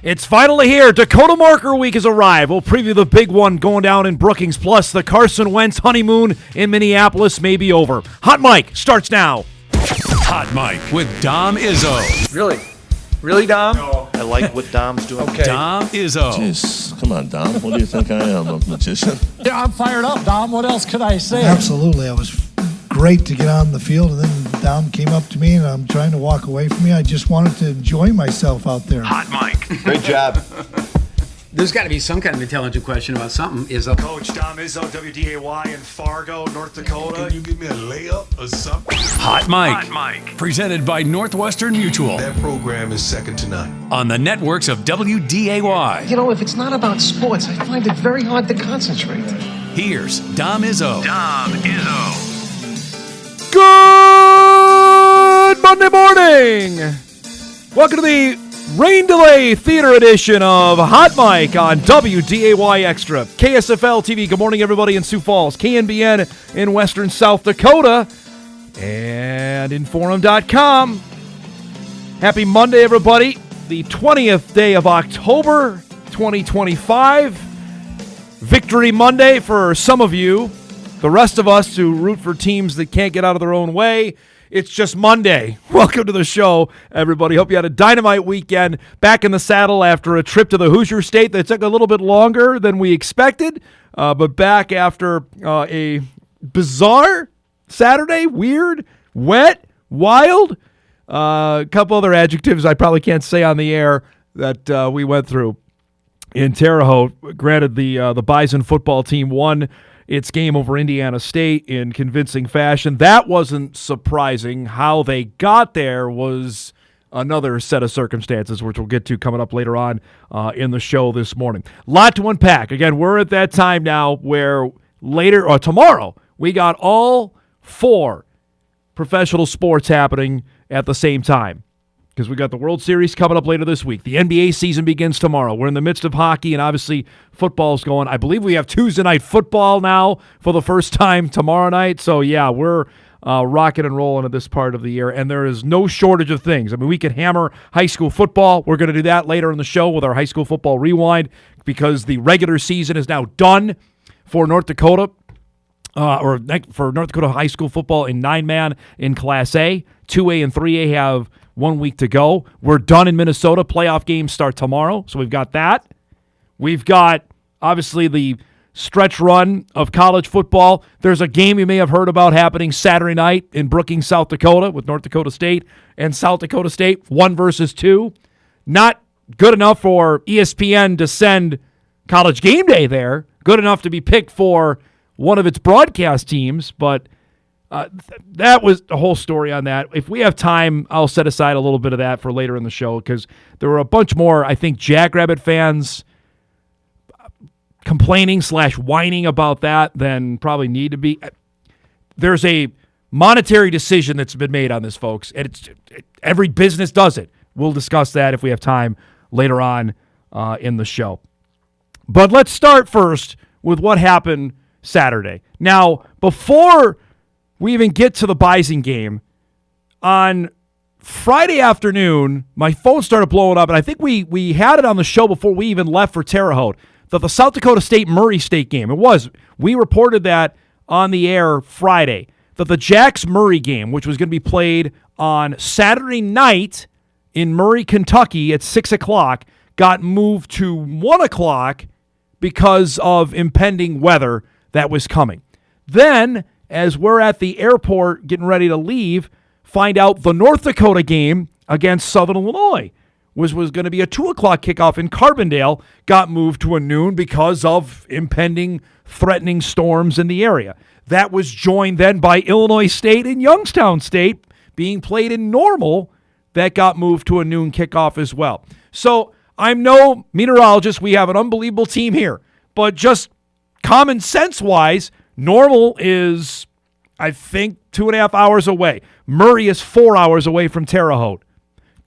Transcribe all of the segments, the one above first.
It's finally here. Dakota Marker Week has arrived. We'll preview the big one going down in Brookings. Plus, the Carson Wentz honeymoon in Minneapolis may be over. Hot Mic starts now. Hot Mic with Dom Izzo. Really? Really, Dom? No. I like what Dom's doing. Okay. Dom Izzo. Jeez, come on, Dom. What do you think I am, a magician? Yeah, I'm fired up, Dom. What else could I say? Absolutely. It was great to get on the field, and then Dom came up to me, and I'm trying to walk away from me. I just wanted to enjoy myself out there. Hot Mic. Great job. There's got to be some kind of intelligent question about something. Coach Dom Izzo, WDAY in Fargo, North Dakota. Can you give me a layup or something? Hot Mic. Presented by Northwestern Mutual. That program is second to none. On the networks of WDAY. You know, if it's not about sports, I find it very hard to concentrate. Here's Dom Izzo. Good Monday morning. Welcome to the Rain Delay Theater edition of Hot Mic on WDAY Extra. KSFL TV, good morning everybody in Sioux Falls. KNBN in Western South Dakota. And Inforum.com. Happy Monday, everybody. The 20th day of October, 2025. Victory Monday for some of you. The rest of us who root for teams that can't get out of their own way. It's just Monday. Welcome to the show, everybody. Hope you had a dynamite weekend. Back in the saddle after a trip to the Hoosier State that took a little bit longer than we expected, but back after a bizarre Saturday, weird, wet, wild, a couple other adjectives I probably can't say on the air that we went through in Terre Haute. Granted, the Bison football team won its game over Indiana State in convincing fashion. That wasn't surprising. How they got there was another set of circumstances, which we'll get to coming up later on in the show this morning. Lot to unpack. Again, we're at that time now where later or tomorrow we got all 4 professional sports happening at the same time. Because we got the World Series coming up later this week. The NBA season begins tomorrow. We're in the midst of hockey, and obviously football's going. I believe we have Tuesday night football now for the first time tomorrow night. So, yeah, we're rocking and rolling at this part of the year, and there is no shortage of things. I mean, we could hammer high school football. We're going to do that later in the show with our high school football rewind because the regular season is now done for North Dakota. For North Dakota high school football in 9-man in Class A. 2A and 3A have 1 week to go. We're done in Minnesota. Playoff games start tomorrow, so we've got that. We've got, obviously, the stretch run of college football. There's a game you may have heard about happening Saturday night in Brookings, South Dakota with North Dakota State and South Dakota State, 1 versus 2. Not good enough for ESPN to send College Game Day there. Good enough to be picked for one of its broadcast teams, but that was the whole story on that. If we have time, I'll set aside a little bit of that for later in the show because there were a bunch more, I think, Jackrabbit fans complaining / whining about that than probably need to be. There's a monetary decision that's been made on this, folks, and every business does it. We'll discuss that if we have time later on in the show. But let's start first with what happened Saturday. Now, before we even get to the Bison game, on Friday afternoon, my phone started blowing up, and I think we had it on the show before we even left for Terre Haute, that the South Dakota State-Murray State game, we reported that on the air Friday, that the Jacks-Murray game, which was going to be played on Saturday night in Murray, Kentucky at 6 o'clock, got moved to 1 o'clock because of impending weather that was coming. Then, as we're at the airport getting ready to leave, find out the North Dakota game against Southern Illinois was going to be a 2 o'clock kickoff in Carbondale, got moved to a noon because of impending threatening storms in the area. That was joined then by Illinois State and Youngstown State being played in Normal. That got moved to a noon kickoff as well. So I'm no meteorologist. We have an unbelievable team here. But just common sense-wise, Normal is, I think, 2.5 hours away. Murray is 4 hours away from Terre Haute.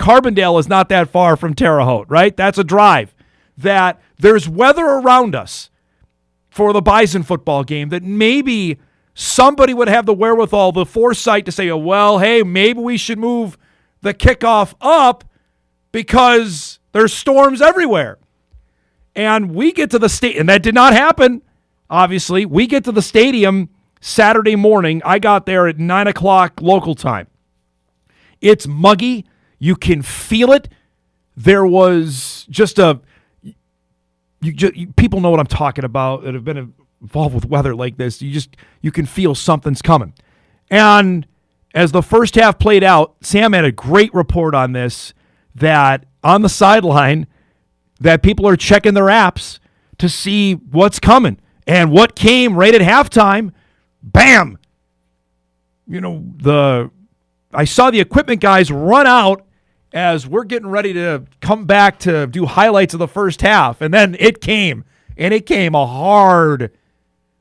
Carbondale is not that far from Terre Haute, right? That's a drive. That there's weather around us for the Bison football game that maybe somebody would have the wherewithal, the foresight to say, oh, well, hey, maybe we should move the kickoff up because there's storms everywhere. And we get to the and that did not happen, obviously. We get to the stadium Saturday morning. I got there at 9 o'clock local time. It's muggy. You can feel it. There was just people know what I'm talking about that have been involved with weather like this. You can feel something's coming. And as the first half played out, Sam had a great report on this, that on the sideline, that people are checking their apps to see what's coming. And what came right at halftime, bam! I saw the equipment guys run out as we're getting ready to come back to do highlights of the first half. And then it came. And it came hard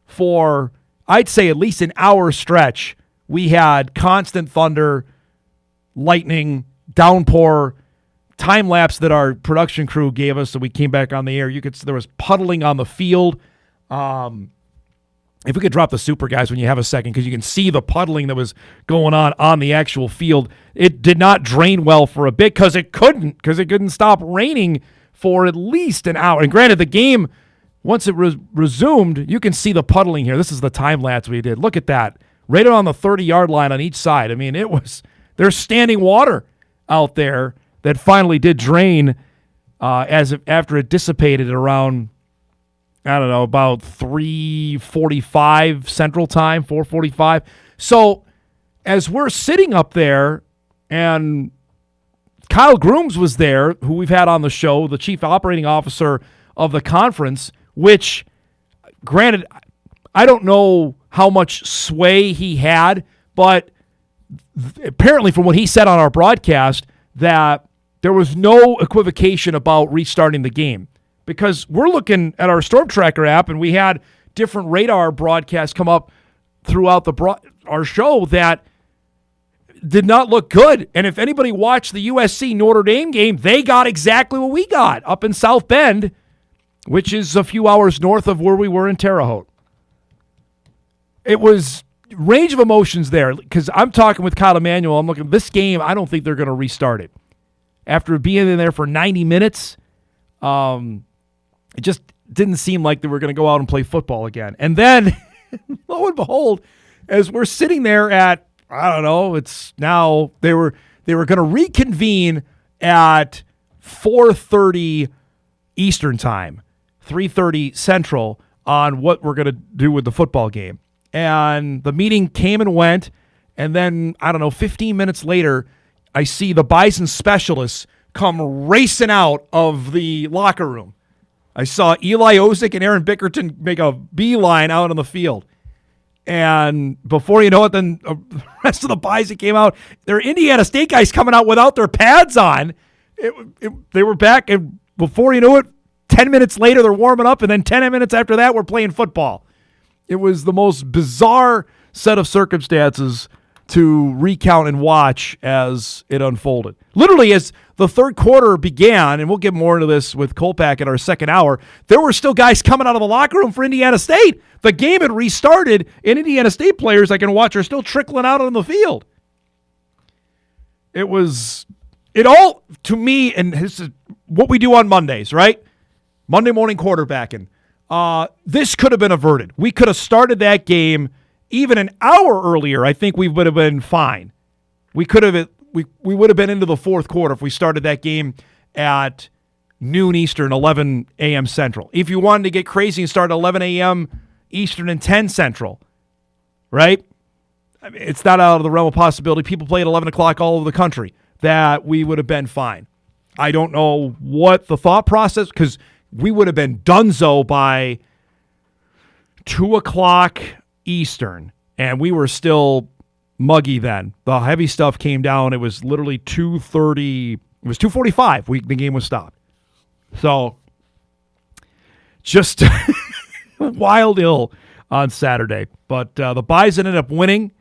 for, I'd say, at least an hour stretch. We had constant thunder, lightning, downpour, time lapse that our production crew gave us, so we came back on the air. There was puddling on the field. If we could drop the super guys when you have a second, because you can see the puddling that was going on the actual field. It did not drain well for a bit because it couldn't stop raining for at least an hour. And granted, the game, once it resumed, you can see the puddling here. This is the time lapse we did. Look at that. Right on the 30-yard line on each side. I mean, there's standing water out there that finally did drain after it dissipated at around, I don't know, about 3:45 Central Time, 4:45. So as we're sitting up there, and Kyle Grooms was there, who we've had on the show, the chief operating officer of the conference, which, granted, I don't know how much sway he had, but apparently from what he said on our broadcast, that there was no equivocation about restarting the game. Because we're looking at our Storm Tracker app, and we had different radar broadcasts come up throughout our show that did not look good. And if anybody watched the USC Notre Dame game, they got exactly what we got up in South Bend, which is a few hours north of where we were in Terre Haute. It was range of emotions there, because I'm talking with Kyle Emanuel. I'm looking at this game. I don't think they're going to restart it. After being in there for 90 minutes, it just didn't seem like they were going to go out and play football again. And then, lo and behold, as we're sitting there at, I don't know, it's now, they were going to reconvene at 4:30 Eastern Time, 3:30 Central, on what we're going to do with the football game. And the meeting came and went, and then, I don't know, 15 minutes later, I see the Bison specialists come racing out of the locker room. I saw Eli Ozick and Aaron Bickerton make a beeline out on the field. And before you know it, then the rest of the Bison came out. Their Indiana State guys coming out without their pads on. They were back, and before you know it, 10 minutes later, they're warming up, and then 10 minutes after that, we're playing football. It was the most bizarre set of circumstances to recount and watch as it unfolded. Literally, as the third quarter began, and we'll get more into this with Kolpack in our second hour, there were still guys coming out of the locker room for Indiana State. The game had restarted, and Indiana State players I can watch are still trickling out on the field. It all, to me, and this is what we do on Mondays, right? Monday morning quarterbacking. This could have been averted. We could have started that game even an hour earlier. I think we would have been fine. We would have been into the fourth quarter if we started that game at noon Eastern, 11 a.m. Central. If you wanted to get crazy and start at 11 a.m. Eastern and 10 Central, right? I mean, it's not out of the realm of possibility. People play at 11 o'clock all over the country. That we would have been fine. I don't know what the thought process, because we would have been donezo by 2 o'clock Eastern, and we were still muggy then. The heavy stuff came down. It was literally 2:30. It was 2:45. The game was stopped. So just wild ill on Saturday. But the Bison ended up winning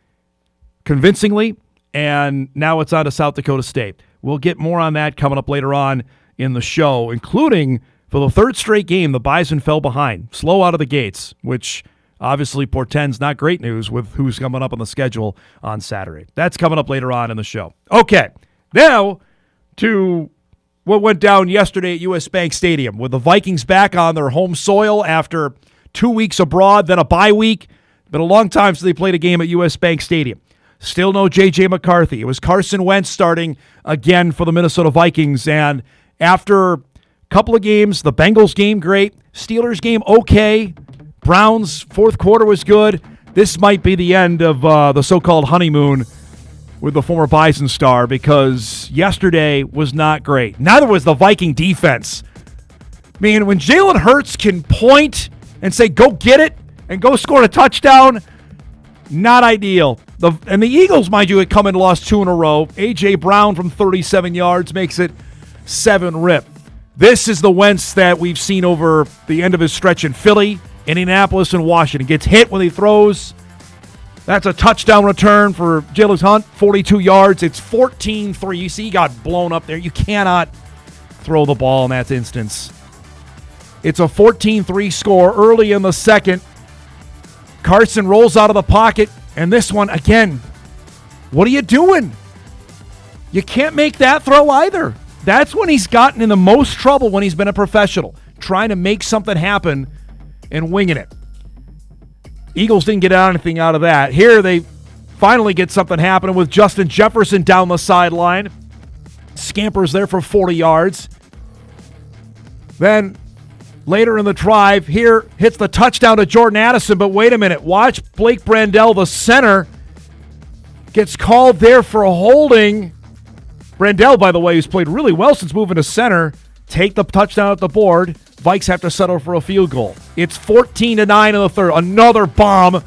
convincingly, and now it's on to South Dakota State. We'll get more on that coming up later on in the show, including for the third straight game, the Bison fell behind, slow out of the gates, which obviously portends not great news with who's coming up on the schedule on Saturday. That's coming up later on in the show. Okay, now to what went down yesterday at U.S. Bank Stadium with the Vikings back on their home soil after 2 weeks abroad, then a bye week. Been a long time since they played a game at U.S. Bank Stadium. Still no J.J. McCarthy. It was Carson Wentz starting again for the Minnesota Vikings. And after a couple of games, the Bengals game, great. Steelers game, okay. Browns, fourth quarter was good. This might be the end of the so-called honeymoon with the former Bison star because yesterday was not great. Neither was the Viking defense. I mean, when Jalen Hurts can point and say, go get it, and go score a touchdown, not ideal. And the Eagles, mind you, had come and lost 2 in a row. A.J. Brown from 37 yards makes it 7 rip. This is the Wentz that we've seen over the end of his stretch in Philly, Indianapolis, and Washington. Gets hit when he throws. That's a touchdown return for Jalen Hunt, 42 yards. It's 14-3. You see, he got blown up there. You cannot throw the ball in that instance. It's a 14-3 score early in the second. Carson rolls out of the pocket, and this one, again, what are you doing? You can't make that throw either. That's when he's gotten in the most trouble when he's been a professional, trying to make something happen and winging it. Eagles didn't get anything out of that. Here they finally get something happening with Justin Jefferson down the sideline. Scampers there for 40 yards. Then later in the drive, here hits the touchdown to Jordan Addison, but wait a minute. Watch Blake Brandel, the center, gets called there for a holding. Brandel, by the way, who's played really well since moving to center, take the touchdown at the board. Vikes have to settle for a field goal. It's 14-9 in the third. Another bomb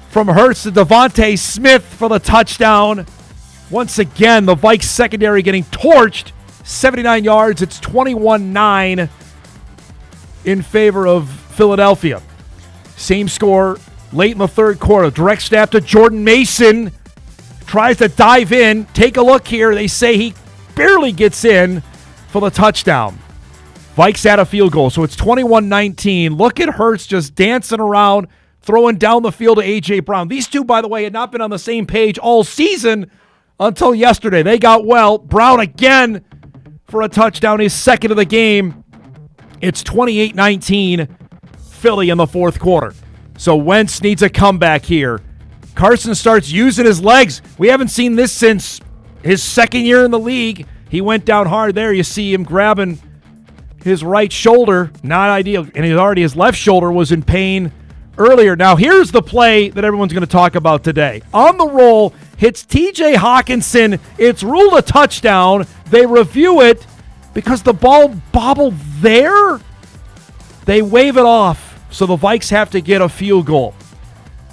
from Hurts to Devontae Smith for the touchdown. Once again, the Vikes secondary getting torched. 79 yards. It's 21-9 in favor of Philadelphia. Same score late in the third quarter. Direct snap to Jordan Mason. Tries to dive in. Take a look here. They say he barely gets in for the touchdown. Vikes had a field goal, so it's 21-19. Look at Hurts just dancing around, throwing down the field to A.J. Brown. These two, by the way, had not been on the same page all season until yesterday. They got well. Brown again for a touchdown, his second of the game. It's 28-19, Philly in the fourth quarter. So Wentz needs a comeback here. Carson starts using his legs. We haven't seen this since his second year in the league. He went down hard there. You see him grabbing his right shoulder. Not ideal. And his left shoulder was in pain earlier. Now, here's the play that everyone's going to talk about today. On the roll, hits T.J. Hawkinson. It's ruled a touchdown. They review it because the ball bobbled there. They wave it off, so the Vikes have to get a field goal.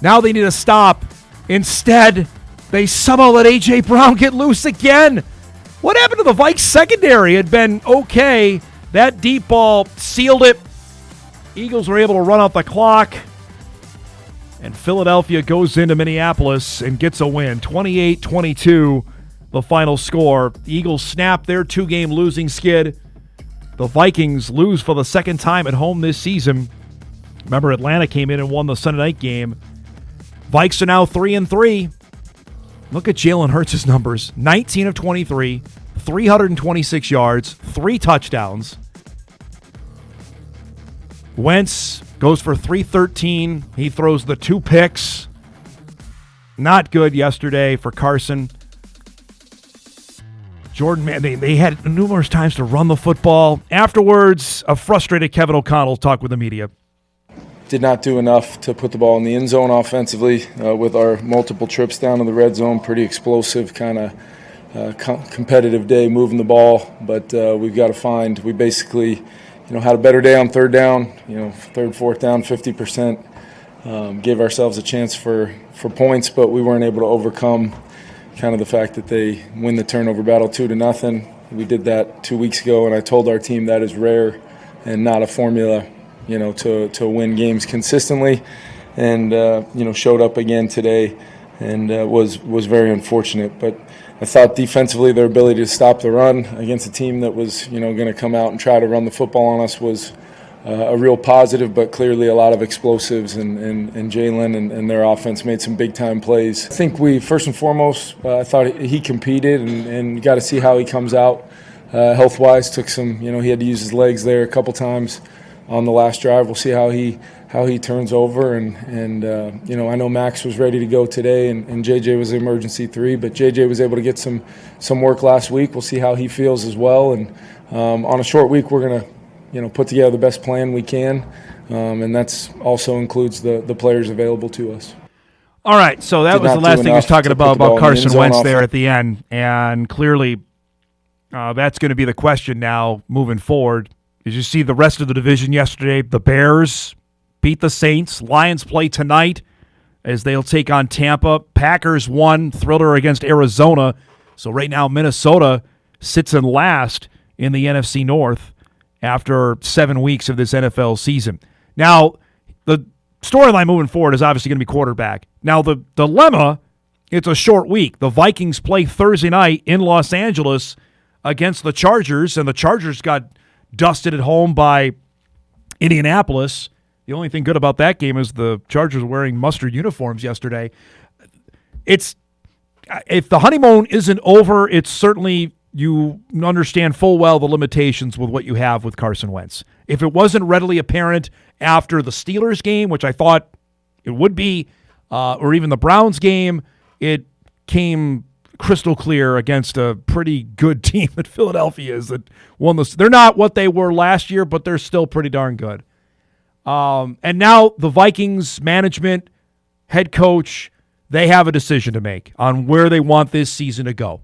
Now they need a stop. Instead, they somehow let A.J. Brown get loose again. What happened to the Vikes secondary? It had been okay. That deep ball sealed it. Eagles were able to run out the clock. And Philadelphia goes into Minneapolis and gets a win. 28-22, the final score. The Eagles snap their 2-game losing skid. The Vikings lose for the second time at home this season. Remember, Atlanta came in and won the Sunday night game. Vikes are now 3-3. Look at Jalen Hurts' numbers. 19 of 23, 326 yards, 3 touchdowns. Wentz goes for 313. He throws the 2 picks. Not good yesterday for Carson. Jordan, man, they had numerous times to run the football. Afterwards, a frustrated Kevin O'Connell talked with the media. Did not do enough to put the ball in the end zone offensively with our multiple trips down to the red zone. Pretty explosive, kind of competitive day moving the ball. But we've got to find. We basically, had a better day on third down. Third, fourth down, 50%. Gave ourselves a chance for points, but we weren't able to overcome kind of the fact that they win the turnover battle 2-0. We did that 2 weeks ago, and I told our team that is rare and not a formula. To win games consistently, and showed up again today, and was very unfortunate. But I thought defensively their ability to stop the run against a team that was going to come out and try to run the football on us was a real positive. But clearly a lot of explosives, and Jalen and their offense made some big time plays. I think we first and foremost I thought he competed, and got to see how he comes out health-wise. Took some, he had to use his legs there a couple times on the last drive. We'll see how he turns over. And I know Max was ready to go today, and JJ was the emergency 3, but JJ was able to get some work last week. We'll see how he feels as well. And on a short week, we're going to, put together the best plan we can, and that's also includes the players available to us. All right, so that was the last thing he was talking about Carson Wentz there at the end, and clearly that's going to be the question now moving forward. As you see the rest of the division yesterday, the Bears beat the Saints. Lions play tonight as they'll take on Tampa. Packers won, thriller against Arizona. So right now Minnesota sits in last in the NFC North after 7 weeks of this NFL season. Now, the storyline moving forward is obviously going to be quarterback. Now, the dilemma, it's a short week. The Vikings play Thursday night in Los Angeles against the Chargers, and the Chargers got dusted at home by Indianapolis. The only thing good about that game is the Chargers were wearing mustard uniforms yesterday. If the honeymoon isn't over, it's certainly you understand full well the limitations with what you have with Carson Wentz. If it wasn't readily apparent after the Steelers game, which I thought it would be, or even the Browns game, it came crystal clear against a pretty good team that Philadelphia is that won this. They're not what they were last year, but they're still pretty darn good. And now the Vikings management, head coach, they have a decision to make on where they want this season to go.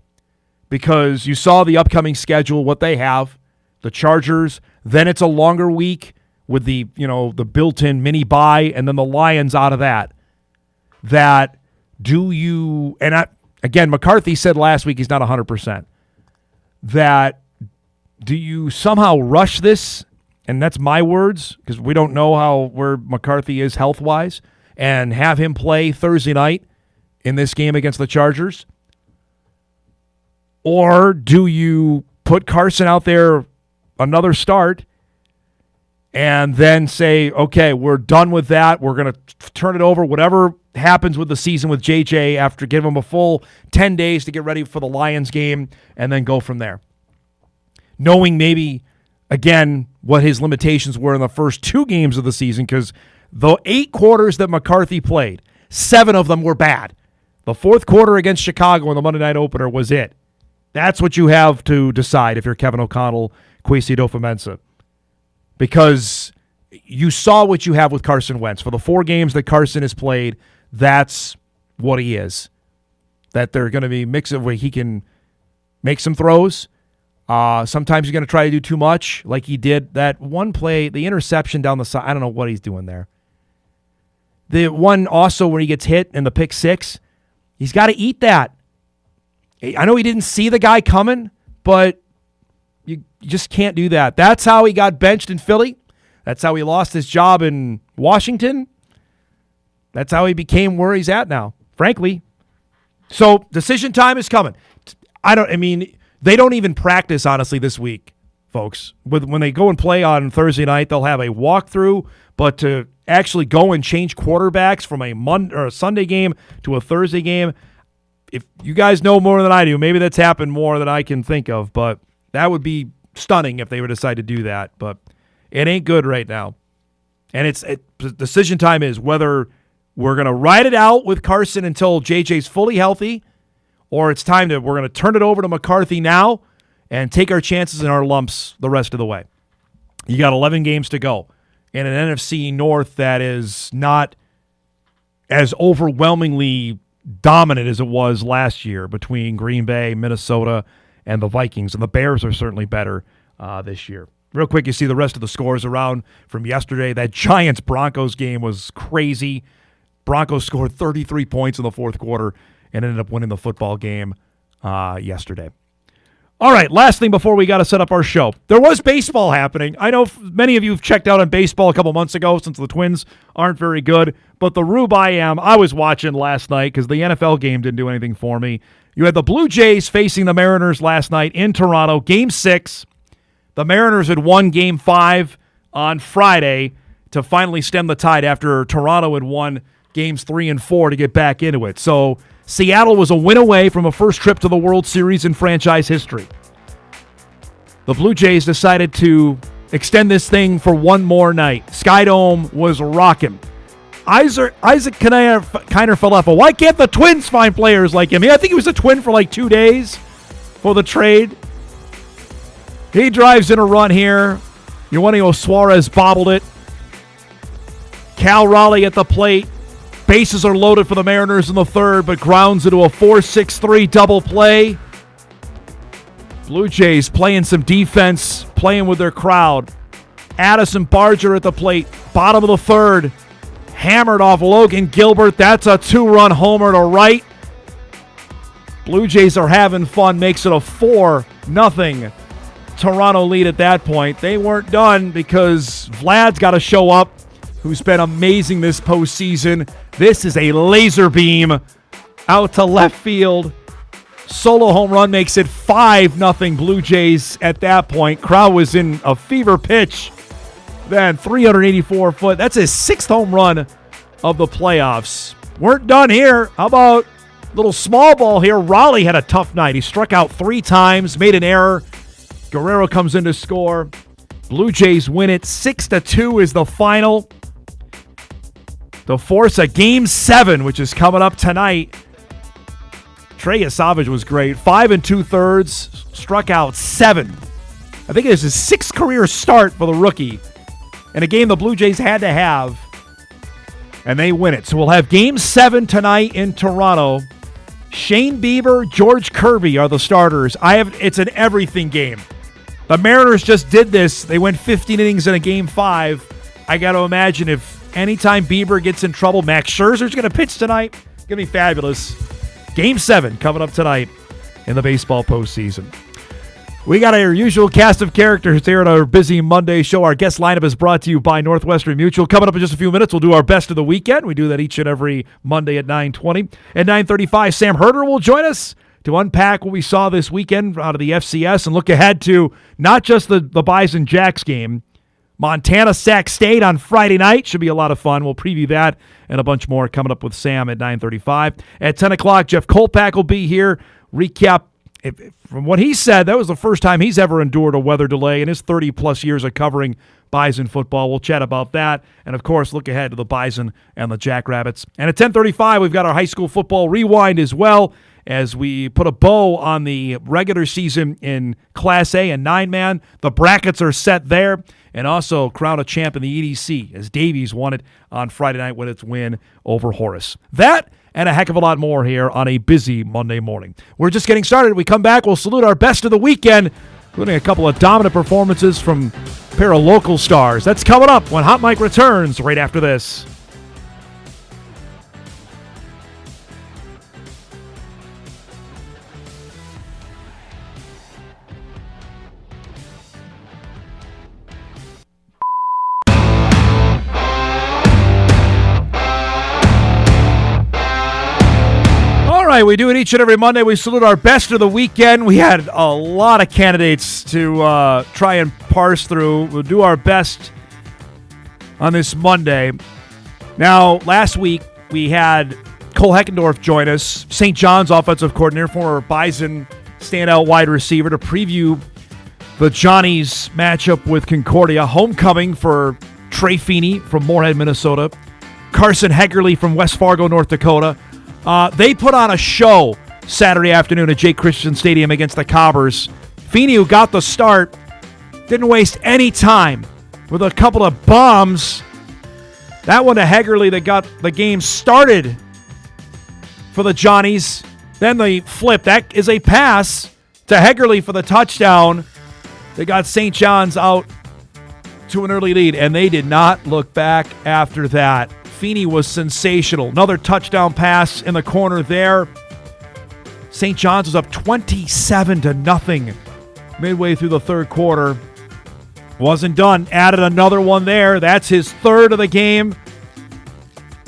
Because you saw the upcoming schedule, what they have, the Chargers, then it's a longer week with the built-in mini bye, and then the Lions out of that. Again, McCarthy said last week he's not 100%. Do you somehow rush this? And that's my words, because we don't know where McCarthy is health-wise, and have him play Thursday night in this game against the Chargers? Or do you put Carson out there another start and then say, okay, we're done with that. We're going to turn it over. Whatever happens with the season with JJ after giving him a full 10 days to get ready for the Lions game and then go from there. Knowing maybe, again, what his limitations were in the first 2 games of the season, because the 8 quarters that McCarthy played, 7 of them were bad. The 4th quarter against Chicago in the Monday night opener was it. That's what you have to decide if you're Kevin O'Connell, Kwesi Adofo-Mensah. Because you saw what you have with Carson Wentz. For the 4 games that Carson has played, that's what he is. That they're going to be mixing where he can make some throws. Sometimes he's going to try to do too much, like he did that one play, the interception down the side. I don't know what he's doing there. The one also where he gets hit in the pick 6, he's got to eat that. I know he didn't see the guy coming, but you just can't do that. That's how he got benched in Philly. That's how he lost his job in Washington. That's how he became where he's at now, frankly. So decision time is coming. They don't even practice, honestly, this week, folks. When they go and play on Thursday night, they'll have a walkthrough, but to actually go and change quarterbacks from a Monday or a Sunday game to a Thursday game, if you guys know more than I do, maybe that's happened more than I can think of, but that would be stunning if they would decide to do that. But it ain't good right now. And decision time is whether we're going to ride it out with Carson until JJ's fully healthy, or we're going to turn it over to McCarthy now and take our chances and our lumps the rest of the way. You got 11 games to go in an NFC North that is not as overwhelmingly dominant as it was last year between Green Bay, Minnesota, and the Vikings. And the Bears are certainly better this year. Real quick, you see the rest of the scores around from yesterday. That Giants-Broncos game was crazy. Broncos scored 33 points in the 4th quarter and ended up winning the football game yesterday. All right, last thing before we got to set up our show. There was baseball happening. I know many of you have checked out on baseball a couple months ago since the Twins aren't very good, but the Rube I was watching last night because the NFL game didn't do anything for me. You had the Blue Jays facing the Mariners last night in Toronto, Game 6. The Mariners had won Game 5 on Friday to finally stem the tide after Toronto had won Games 3 and 4 to get back into it. So Seattle was a win away from a first trip to the World Series in franchise history. the Blue Jays decided to extend this thing for one more night. Sky Dome was rocking. Isaac Kiner-Falefa. Why can't the Twins find players like him? I think he was a Twin for like 2 days for the trade. He drives in a run here. Eugenio Suarez bobbled it. Cal Raleigh at the plate. Bases are loaded for the Mariners in the third, but grounds into a 4-6-3 double play. Blue Jays playing some defense, playing with their crowd. Addison Barger at the plate, bottom of the third. Hammered off Logan Gilbert. That's a 2-run homer to right. Blue Jays are having fun. Makes it a 4-0 Toronto lead at that point. They weren't done because Vlad's got to show up, who's been amazing this postseason. This is a laser beam out to left field. Solo home run makes it 5-0 Blue Jays at that point. Crowd was in a fever pitch. Then 384 foot. That's his 6th home run of the playoffs. Weren't done here. How about a little small ball here? Raleigh had a tough night. He struck out 3 times, made an error. Guerrero comes in to score. Blue Jays win it. 6-2 is the final. To force a Game 7, which is coming up tonight. Trey Savage was great. 5 2/3, struck out 7. I think it was his 6th career start for the rookie. In a game the Blue Jays had to have. And they win it. So we'll have Game 7 tonight in Toronto. Shane Bieber, George Kirby are the starters. It's an everything game. The Mariners just did this. They went 15 innings in a Game 5. I got to imagine if anytime Bieber gets in trouble, Max Scherzer's going to pitch tonight. It's going to be fabulous. Game 7 coming up tonight in the baseball postseason. We got our usual cast of characters here at our busy Monday show. Our guest lineup is brought to you by Northwestern Mutual. Coming up in just a few minutes, we'll do our best of the weekend. We do that each and every Monday at 9:20. At 9:35, Sam Herder will join us to unpack what we saw this weekend out of the FCS and look ahead to not just the Bison Jacks game. Montana Sac State on Friday night. Should be a lot of fun. We'll preview that and a bunch more coming up with Sam at 9:35. At 10 o'clock, Jeff Kolpack will be here. Recap. From what he said, that was the first time he's ever endured a weather delay in his 30-plus years of covering Bison football. We'll chat about that and, of course, look ahead to the Bison and the Jackrabbits. And at 10:35, we've got our high school football rewind as well as we put a bow on the regular season in Class A and 9-man. The brackets are set there. And also crown a champ in the EDC as Davies won it on Friday night with its win over Horace. That and a heck of a lot more here on a busy Monday morning. We're just getting started. We come back, we'll salute our best of the weekend, including a couple of dominant performances from a pair of local stars. That's coming up when Hot Mike returns right after this. We do it each and every Monday. We salute our best of the weekend. We had a lot of candidates to try and parse through. We'll do our best on this Monday. Now, last week we had Cole Heckendorf join us, St. John's offensive coordinator, former Bison standout wide receiver, to preview the Johnnies matchup with Concordia. Homecoming for Trey Feeney from Moorhead, Minnesota. Carson Heggerly from West Fargo, North Dakota. They put on a show Saturday afternoon at Jake Christian Stadium against the Cobbers. Feeney, who got the start, didn't waste any time with a couple of bombs. That one to Heggerly that got the game started for the Johnnies. Then the flip. That is a pass to Heggerly for the touchdown. They got St. John's out to an early lead, and they did not look back after that. Feeney was sensational. Another touchdown pass in the corner there. St. John's was up 27-0 midway through the third quarter. Wasn't done. Added another one there. That's his third of the game.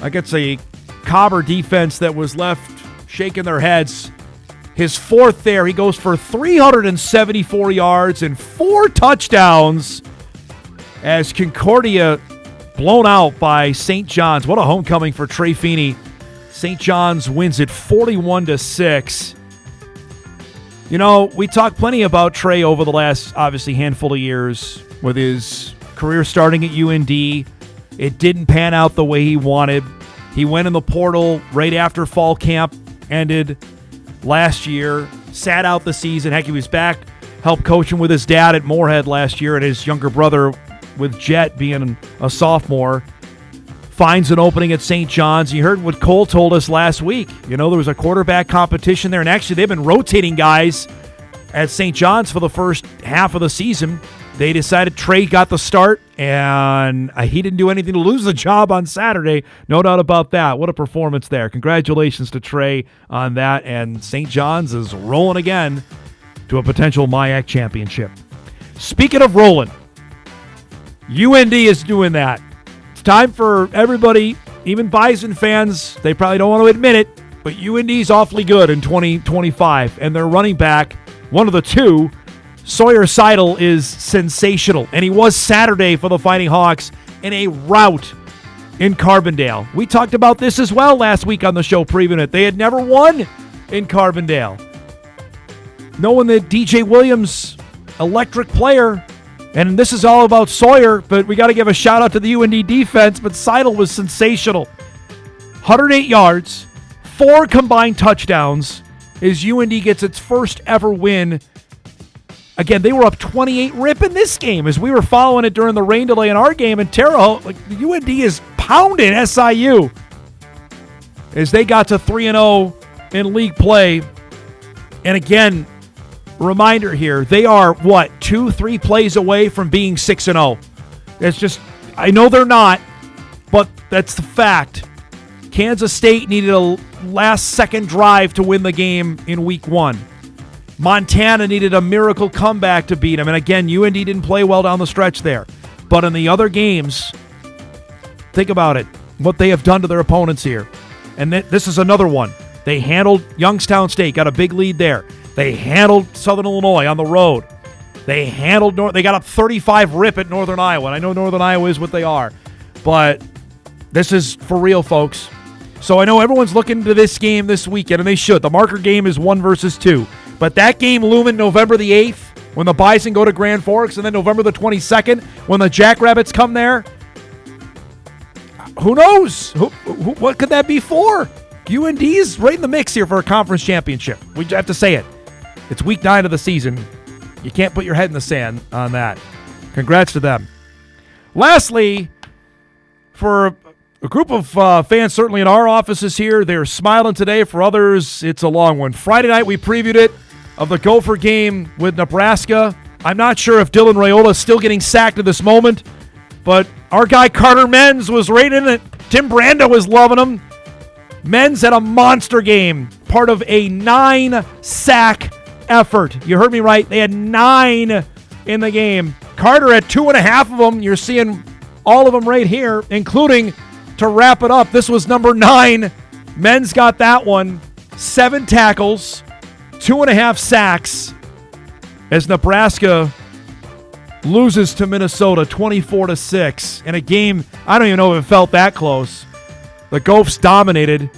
Against a Cobber defense that was left shaking their heads. His fourth there. He goes for 374 yards and 4 touchdowns as Concordia blown out by St. John's. What a homecoming for Trey Feeney. St. John's wins it 41-6. You know, we talked plenty about Trey over the last, obviously, handful of years with his career starting at UND. It didn't pan out the way he wanted. He went in the portal right after fall camp ended last year, sat out the season. Heck, he was back, helped coaching with his dad at Moorhead last year, and his younger brother with Jet being a sophomore. Finds an opening at St. John's. You heard what Cole told us last week. You know, there was a quarterback competition there, and actually they've been rotating guys at St. John's for the first half of the season. They decided Trey got the start, and he didn't do anything to lose the job on Saturday. No doubt about that. What a performance there. Congratulations to Trey on that, and St. John's is rolling again to a potential MIAC championship. Speaking of rolling, UND is doing that. Time for everybody, even Bison fans, they probably don't want to admit it, but UND's awfully good in 2025, and their running back, one of the two, Sawyer Seidel, is sensational, and he was Saturday for the Fighting Hawks in a rout in Carbondale. We talked about this as well last week on the show previewing it. They had never won in Carbondale. Knowing that DJ Williams, electric player, and this is all about Sawyer, but we got to give a shout-out to the UND defense, but Seidel was sensational. 108 yards, 4 combined touchdowns, as UND gets its first ever win. Again, they were up 28-rip in this game as we were following it during the rain delay in our game in Terre Haute. Like, UND is pounding SIU as they got to 3-0 in league play. And again, reminder here, they are, 2-3 plays away from being 6-0. It's just, I know they're not, but that's the fact. Kansas State needed a last-second drive to win the game in week 1. Montana needed a miracle comeback to beat them. And again, UND didn't play well down the stretch there. But in the other games, think about it, what they have done to their opponents here. And this is another one. They handled Youngstown State, got a big lead there. They handled Southern Illinois on the road. They handled they got up 35-rip at Northern Iowa. And I know Northern Iowa is what they are. But this is for real, folks. So I know everyone's looking to this game this weekend, and they should. The marker game is 1 versus 2. But that game looming November the 8th when the Bison go to Grand Forks, and then November the 22nd when the Jackrabbits come there, who knows? What could that be for? UND is right in the mix here for a conference championship. We have to say it. It's week 9 of the season. You can't put your head in the sand on that. Congrats to them. Lastly, for a group of fans, certainly in our offices here, they're smiling today. For others, it's a long one. Friday night, we previewed it, of the Gopher game with Nebraska. I'm not sure if Dylan Raiola is still getting sacked at this moment, but our guy Carter Menz was right in it. Tim Brando was loving him. Menz had a monster game, part of a 9-sack effort. You heard me right. They had 9 in the game. Carter had 2.5 of them. You're seeing all of them right here, including, to wrap it up, this was number 9. Menz got that one. 7 tackles, 2.5 sacks, as Nebraska loses to Minnesota 24-6 in a game I don't even know if it felt that close. The Gophers dominated,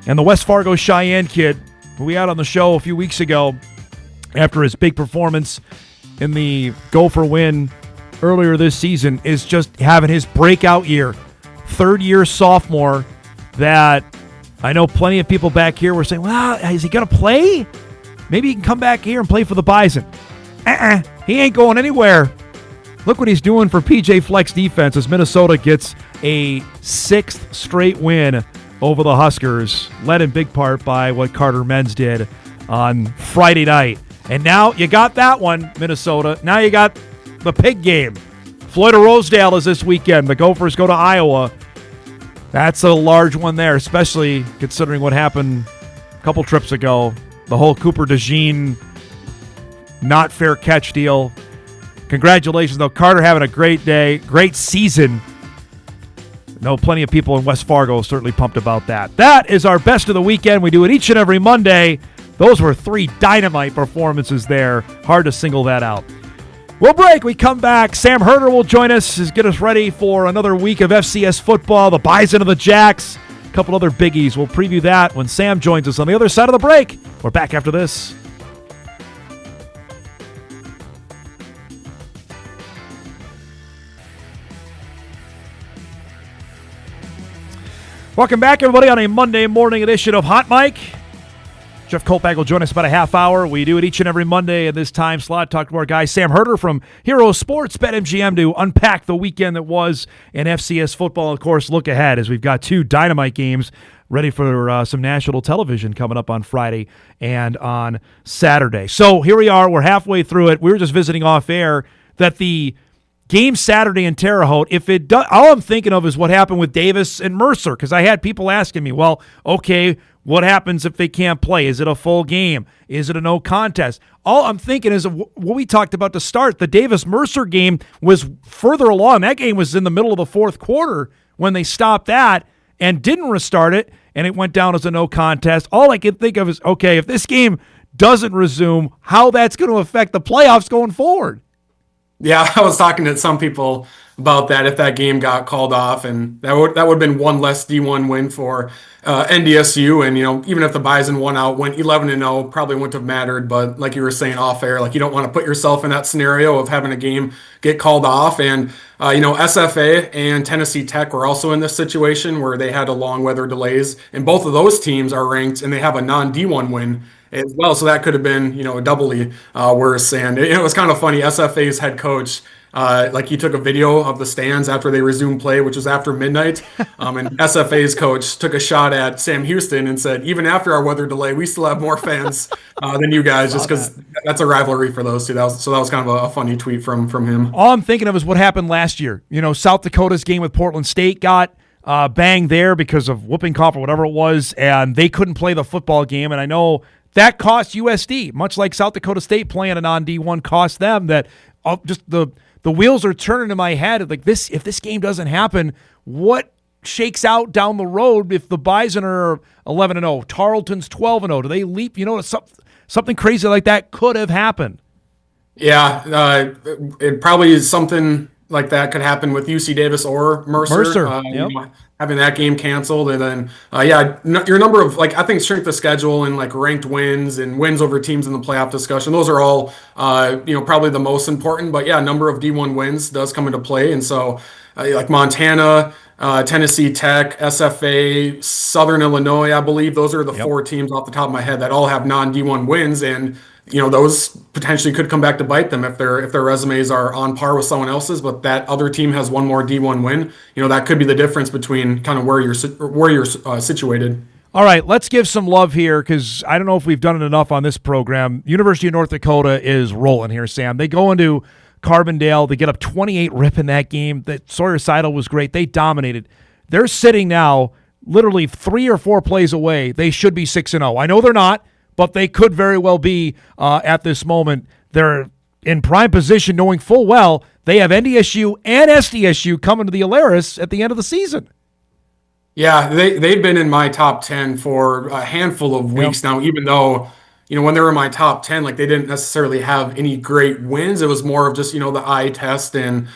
and the West Fargo Cheyenne kid, who we had on the show a few weeks ago after his big performance in the Gopher win earlier this season, is just having his breakout year. Third-year sophomore that I know plenty of people back here were saying, well, is he going to play? Maybe he can come back here and play for the Bison. He ain't going anywhere. Look what he's doing for PJ Fleck's defense as Minnesota gets a 6th straight win over the Huskers, led in big part by what Carter Menz did on Friday night. And now you got that one, Minnesota. Now you got the pig game. Floyd of Rosedale is this weekend. The Gophers go to Iowa. That's a large one there, especially considering what happened a couple trips ago. The whole Cooper DeJean not fair catch deal. Congratulations, though. Carter having a great day, great season. know plenty of people in West Fargo certainly pumped about that. That is our best of the weekend. We do it each and every Monday. Those were 3 dynamite performances there. Hard to single that out. We'll break. We come back. Sam Herder will join us to get us ready for another week of FCS football. The Bison of the Jacks. A couple other biggies. We'll preview that when Sam joins us on the other side of the break. We're back after this. Welcome back, everybody, on a Monday morning edition of Hot Mic. Jeff Kolpack will join us about a half hour. We do it each and every Monday at this time slot. Talk to our guy, Sam Herder from Hero Sports, BetMGM, to unpack the weekend that was in FCS football. Of course, look ahead as we've got 2 dynamite games ready for some national television coming up on Friday and on Saturday. So here we are. We're halfway through it. We were just visiting off air that the game Saturday in Terre Haute, if it does, all I'm thinking of is what happened with Davis and Mercer, because I had people asking me, well, okay, what happens if they can't play? Is it a full game? Is it a no contest? All I'm thinking is of what we talked about to start. The Davis-Mercer game was further along. That game was in the middle of the fourth quarter when they stopped that and didn't restart it, and it went down as a no contest. All I can think of is, okay, if this game doesn't resume, how that's going to affect the playoffs going forward. Yeah, I was talking to some people about that if that game got called off, and that would have been one less D1 win for NDSU. And even if the Bison went 11-0, probably wouldn't have mattered. But like you were saying off air, like you don't want to put yourself in that scenario of having a game get called off. And SFA and Tennessee Tech were also in this situation where they had a long weather delays, and both of those teams are ranked and they have a non-D1 win as well. So that could have been, doubly worse. And it was kind of funny. SFA's head coach, he took a video of the stands after they resumed play, which was after midnight. And SFA's coach took a shot at Sam Houston and said, even after our weather delay, we still have more fans than you guys, just because that's a rivalry for those two. That was kind of a funny tweet from him. All I'm thinking of is what happened last year. South Dakota's game with Portland State got banged there because of whooping cough or whatever it was, and they couldn't play the football game. And I know that cost USD, much like South Dakota State playing a non-D1 cost them. That just the wheels are turning in my head. Like this, if this game doesn't happen, what shakes out down the road if the Bison are 11-0, Tarleton's 12-0? Do they leap? Something crazy like that could have happened. Yeah, it probably is something like that could happen with UC Davis or Mercer. Yep. Having that game canceled, and then your number of I think strength of schedule and ranked wins and wins over teams in the playoff discussion, those are all probably the most important. But number of D1 wins does come into play, and so Montana, Tennessee Tech, SFA, Southern Illinois, I believe those are the 4 teams off the top of my head that all have non-D1 wins, and those potentially could come back to bite them if their resumes are on par with someone else's, but that other team has one more D1 win. That could be the difference between kind of where you're situated. All right, let's give some love here because I don't know if we've done it enough on this program. University of North Dakota is rolling here, Sam. They go into Carbondale. They get up 28 rip in that game. That Sawyer Seidel was great. They dominated. They're sitting now literally 3 or 4 plays away. They should be 6-0. I know they're not, but they could very well be at this moment. They're in prime position knowing full well they have NDSU and SDSU coming to the Alaris at the end of the season. Yeah, they've been in my top 10 for a handful of weeks now, even though when they were in my top 10, they didn't necessarily have any great wins. It was more of just, the eye test and,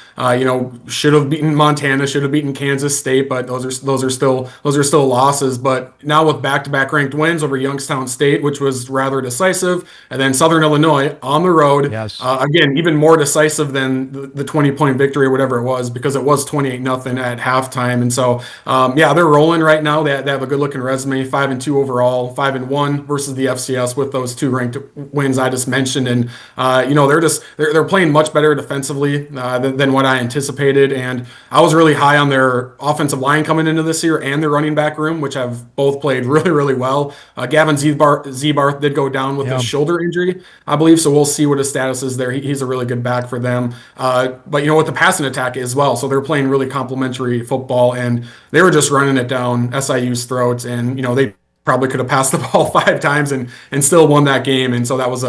should have beaten Montana, should have beaten Kansas State, but those are still losses. But now with back-to-back ranked wins over Youngstown State, which was rather decisive, and then Southern Illinois on the road, again, even more decisive than the 20-point victory or whatever it was, because it was 28-0 at halftime. And so, they're rolling right now. They have a good-looking resume, 5-2 overall, 5-1 versus the FCS with those 2 ranked wins I just mentioned, and they're playing much better defensively than what I anticipated, and I was really high on their offensive line coming into this year and their running back room, which have both played really, really well. Gavin Zebarth did go down with a shoulder injury, I believe, so we'll see what his status is there. He's a really good back for them, but with the passing attack as well, so they're playing really complimentary football, and they were just running it down SIU's throats, and they probably could have passed the ball 5 times and still won that game. And so that was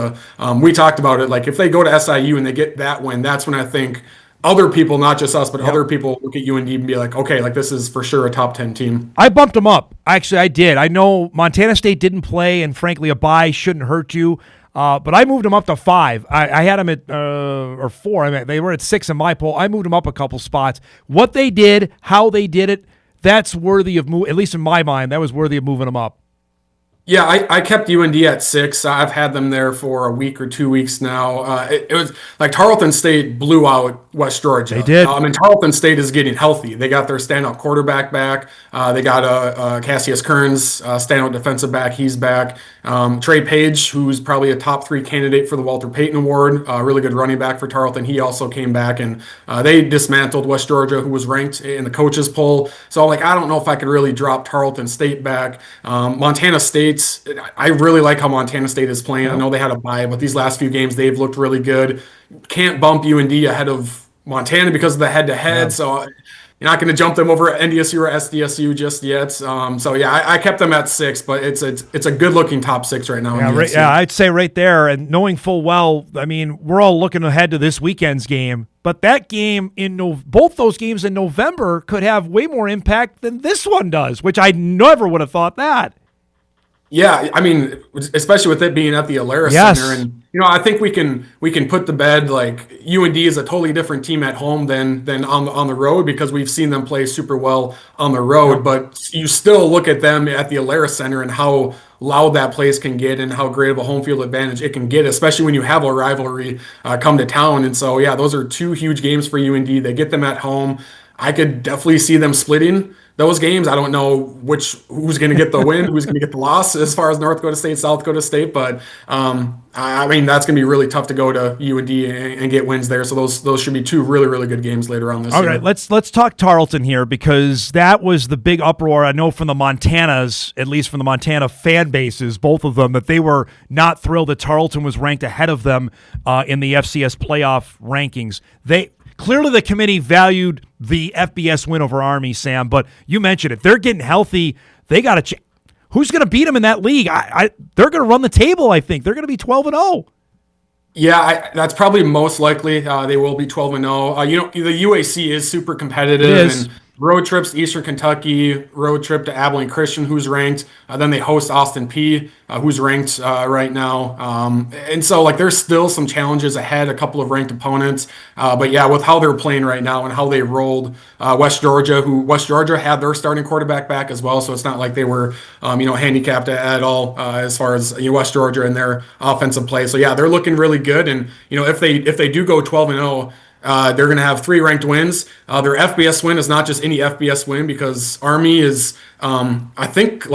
we talked about it. If they go to SIU and they get that win, that's when I think other people, not just us, but other people look at UND and be like, okay, this is for sure a top 10 team. I bumped them up. Actually, I did. I know Montana State didn't play, and frankly, a bye shouldn't hurt you. But I moved them up to 5. I had them at or 4. I mean, they were at 6 in my poll. I moved them up a couple spots. What they did, how they did it, that's worthy of at least in my mind, that was worthy of moving them up. Yeah, I kept UND at 6. I've had them there for a week or 2 weeks now. It was like Tarleton State blew out West Georgia. They did. Tarleton State is getting healthy. They got their standout quarterback back. They got Cassius Kearns, standout defensive back. He's back. Trey Page, who's probably a top 3 candidate for the Walter Payton Award, really good running back for Tarleton. He also came back, and they dismantled West Georgia, who was ranked in the coaches poll. So I don't know if I could really drop Tarleton State back. Montana State. I really like how Montana State is playing. I know they had a bye, but these last few games they've looked really good. Can't bump UND ahead of Montana because of the head-to-head, so you're not going to jump them over NDSU or SDSU just yet. I kept them at 6, but it's a good-looking top 6 right now. I'd say right there, and knowing full well, I mean, we're all looking ahead to this weekend's game, but that game both those games in November could have way more impact than this one does, which I never would have thought that. Yeah, I mean, especially with it being at the Alara Center, and I think we can put to bed like UND is a totally different team at home than on the road because we've seen them play super well on the road. But you still look at them at the Alara Center and how loud that place can get and how great of a home field advantage it can get, especially when you have a rivalry come to town. And so those are 2 huge games for UND. They get them at home. I could definitely see them splitting those games. I don't know who's going to get the win, who's going to get the loss as far as North Dakota State, South Dakota State. But I mean, that's going to be really tough to go to UND and get wins there. So those should be 2 really, really good games later on this year. All right, let's talk Tarleton here because that was the big uproar. I know from the Montanas, at least from the Montana fan bases, both of them, that they were not thrilled that Tarleton was ranked ahead of them in the FCS playoff rankings. Clearly, the committee valued the FBS win over Army, Sam, but you mentioned it. They're getting healthy. They got to who's going to beat them in that league? They're going to run the table, I think. They're going to be 12-0. Yeah, that's probably most likely. They will be 12-0. The UAC is super competitive. It is. And road trips to Eastern Kentucky, road trip to Abilene Christian, who's ranked. Then they host Austin P, who's ranked right now. And so, there's still some challenges ahead, a couple of ranked opponents. But with how they're playing right now and how they rolled West Georgia had their starting quarterback back as well. So it's not like they were, handicapped at all as far as West Georgia and their offensive play. So, they're looking really good. And, if they do go 12-0, they're going to have 3 ranked wins. Their FBS win is not just any FBS win because Army is, I think,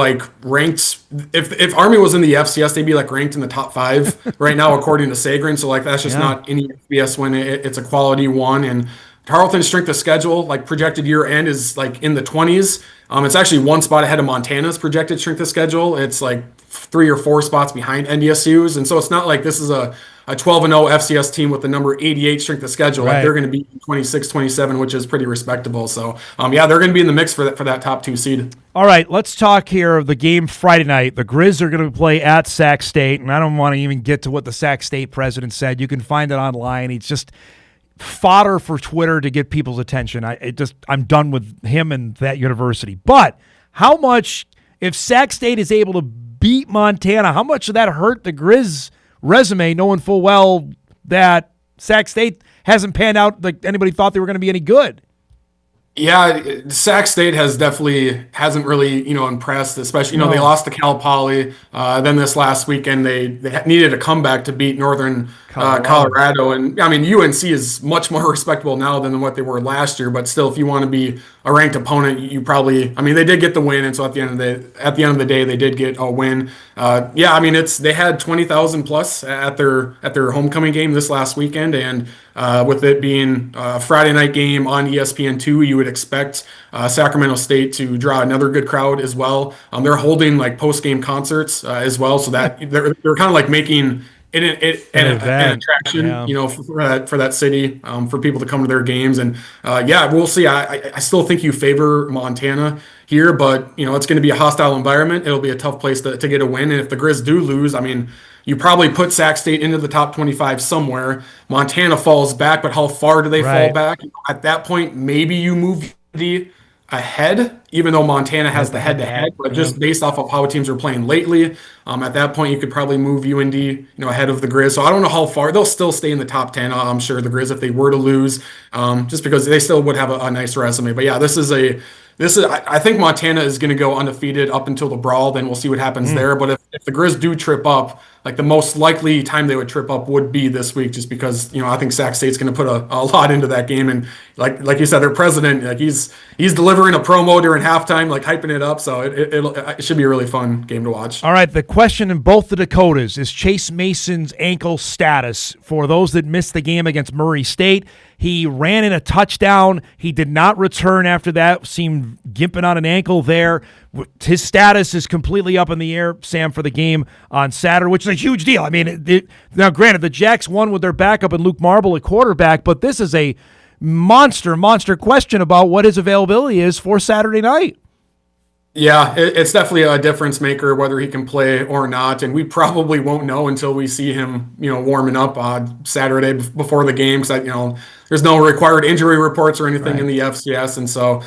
ranked. If Army was in the FCS, they'd be ranked in the top 5 right now, according to Sagrin. So that's just not any FBS win. It's a quality one. And Tarleton's strength of schedule, projected year end, is in the 20s. It's actually 1 spot ahead of Montana's projected strength of schedule. It's 3 or 4 spots behind NDSU's. And so it's not like this is a 12-0 FCS team with the number 88 strength of schedule. Right. They're going to be 26, 27, which is pretty respectable. So, they're going to be in the mix for that top 2 seed. All right, let's talk here of the game Friday night. The Grizz are going to play at Sac State, and I don't want to even get to what the Sac State president said. You can find it online. He's just fodder for Twitter to get people's attention. I'm done with him and that university. But how much, if Sac State is able to beat Montana, how much of that hurt the Grizz resume, knowing full well that Sac State hasn't panned out like anybody thought they were going to be any good? Yeah, Sac State hasn't really impressed, especially they lost to Cal Poly. Then this last weekend they needed a comeback to beat Northern Colorado, and I mean UNC is much more respectable now than what they were last year. But still, if you want to be a ranked opponent, you probably they did get the win, and so at the end of the day they did get a win. They had 20,000 plus at their homecoming game this last weekend, and with it being a Friday night game on ESPN2, you would expect Sacramento State to draw another good crowd as well. They're holding post-game concerts as well, so that they're kind of making it an attraction, for that city, for people to come to their games. And we'll see. I still think you favor Montana here, but it's going to be a hostile environment. It'll be a tough place to get a win. And if the Grizz do lose, you probably put Sac State into the top 25 somewhere. Montana falls back, but how far do they fall back? At that point, maybe you move the ahead, even though Montana has the head-to-head, but just based off of how teams are playing lately, at that point you could probably move UND, ahead of the Grizz. So I don't know how far they'll still stay in the top 10. I'm sure the Grizz, if they were to lose, just because they still would have a nice resume. But yeah, this is I think Montana is going to go undefeated up until the brawl. Then we'll see what happens there. But if the Grizz do trip up, like the most likely time they would trip up would be this week, just because I think Sac State's going to put a lot into that game, and like you said, their president, like he's delivering a promo during halftime, like hyping it up. So it should be a really fun game to watch. All right, the question in both the Dakotas is Chase Mason's ankle status. For those that missed the game against Murray State, he ran in a touchdown. He did not return after that, seemed gimping on an ankle there. His status is completely up in the air, Sam, for the game on Saturday, which is a huge deal. I mean, now granted, the Jacks won with their backup and Luke Marble at quarterback, but this is a monster question about what his availability is for Saturday night. Yeah, it's definitely a difference maker whether he can play or not, and we probably won't know until we see him, warming up Saturday before the game, because there's no required injury reports or anything in the FCS, and so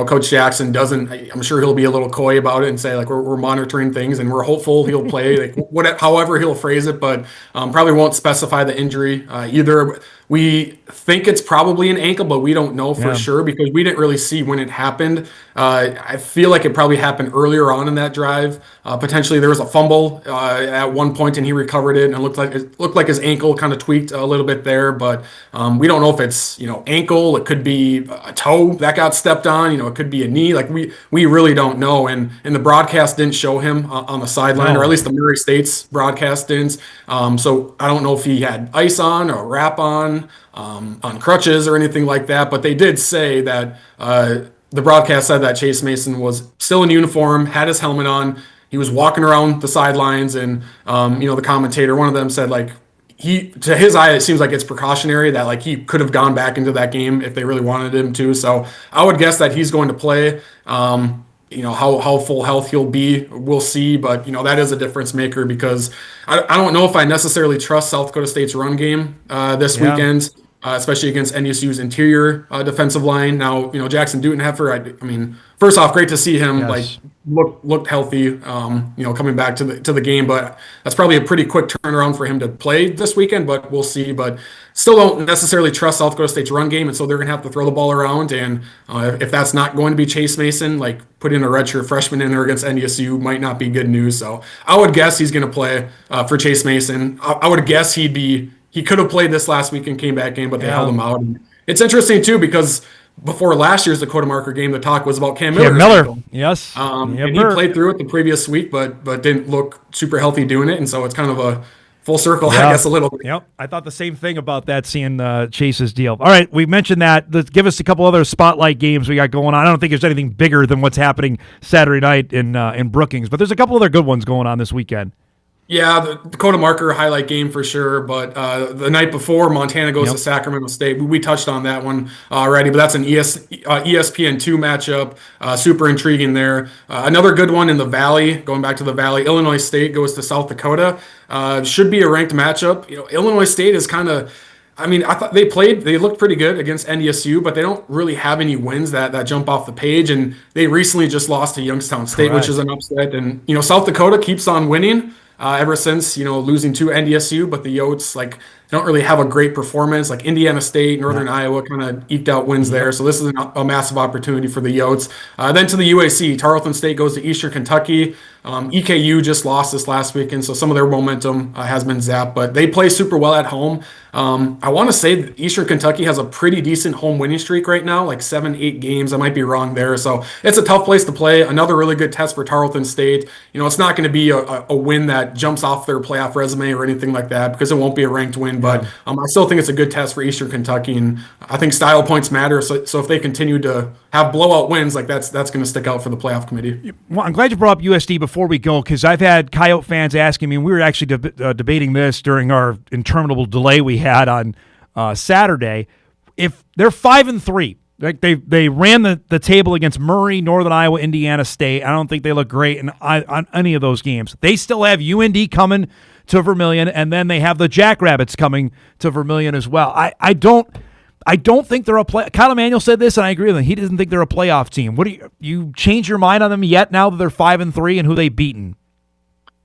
Coach Jackson doesn't. I'm sure he'll be a little coy about it and say like we're monitoring things and we're hopeful he'll play, like however he'll phrase it, but probably won't specify the injury either. We think it's probably an ankle, but we don't know for sure because we didn't really see when it happened. I feel like it probably happened earlier on in that drive. Potentially there was a fumble at one point and he recovered it, and it looked like his ankle kind of tweaked a little bit there. But we don't know if it's ankle. It could be a toe that got stepped on. It could be a knee. Like we really don't know. And the broadcast didn't show him on the sideline, or at least the Murray State's broadcast didn't. So I don't know if he had ice on or wrap on crutches or anything like that, but they did say that the broadcast said that Chase Mason was still in uniform, had his helmet on, he was walking around the sidelines, and the commentator, one of them said like to his eye it seems like it's precautionary, that like he could have gone back into that game if they really wanted him to. So I would guess that he's going to play. How full health he'll be, we'll see, but that is a difference maker, because I don't know if I necessarily trust South Dakota State's run game this weekend, especially against NDSU's interior defensive line. Now, Jackson Dutenheffer, I mean, first off, great to see him looked healthy, coming back to the game, but that's probably a pretty quick turnaround for him to play this weekend, but we'll see. But still don't necessarily trust South Dakota State's run game, and so they're going to have to throw the ball around, and if that's not going to be Chase Mason, like putting a redshirt freshman in there against NDSU might not be good news. So I would guess he's going to play for Chase Mason. I would guess he could have played this last week and came back in, but they held him out. And it's interesting too, because before last year's Dakota Marker game, the talk was about Cam Miller. Yes. And he played through it the previous week, but didn't look super healthy doing it. And so it's kind of a full circle, I guess, a little bit. Yep. I thought the same thing about that, seeing Chase's deal. All right, we mentioned that. Let's give us a couple other spotlight games we got going on. I don't think there's anything bigger than what's happening Saturday night in Brookings, but there's a couple other good ones going on this weekend. Yeah, the Dakota Marker highlight game for sure, but the night before, Montana goes to Sacramento State. We touched on that one already, but that's an ESPN2 matchup. Super intriguing there. Another good one in the Valley, going back to the Valley, Illinois State goes to South Dakota. Should be a ranked matchup. Illinois State is kind of, I thought they looked pretty good against NDSU, but they don't really have any wins that jump off the page, and they recently just lost to Youngstown State, which is an upset. And, South Dakota keeps on winning. Ever since, losing to NDSU, but the Yotes, don't really have a great performance. Like Indiana State, Northern Iowa kind of eked out wins there. So this is a massive opportunity for the Yotes. Then to the UAC, Tarleton State goes to Eastern Kentucky. EKU just lost this last weekend, so some of their momentum has been zapped, but they play super well at home. I want to say that Eastern Kentucky has a pretty decent home winning streak right now, like 7-8 games. I might be wrong there. So it's a tough place to play. Another really good test for Tarleton State. It's not going to be a win that jumps off their playoff resume or anything like that, because it won't be a ranked win. But I still think it's a good test for Eastern Kentucky, and I think style points matter. So if they continue to have blowout wins, that's going to stick out for the playoff committee. Well, I'm glad you brought up USD before we go, because I've had Coyote fans asking me. We were actually debating this during our interminable delay we had on Saturday. If they're 5-3, like they ran the table against Murray, Northern Iowa, Indiana State. I don't think they look great on any of those games. They still have UND coming to Vermilion, and then they have the Jackrabbits coming to Vermilion as well. I don't think they're a play. Kyle Emanuel said this, and I agree with him. He doesn't think they're a playoff team. What do you change your mind on them yet? Now that they're 5-3, and who they beaten?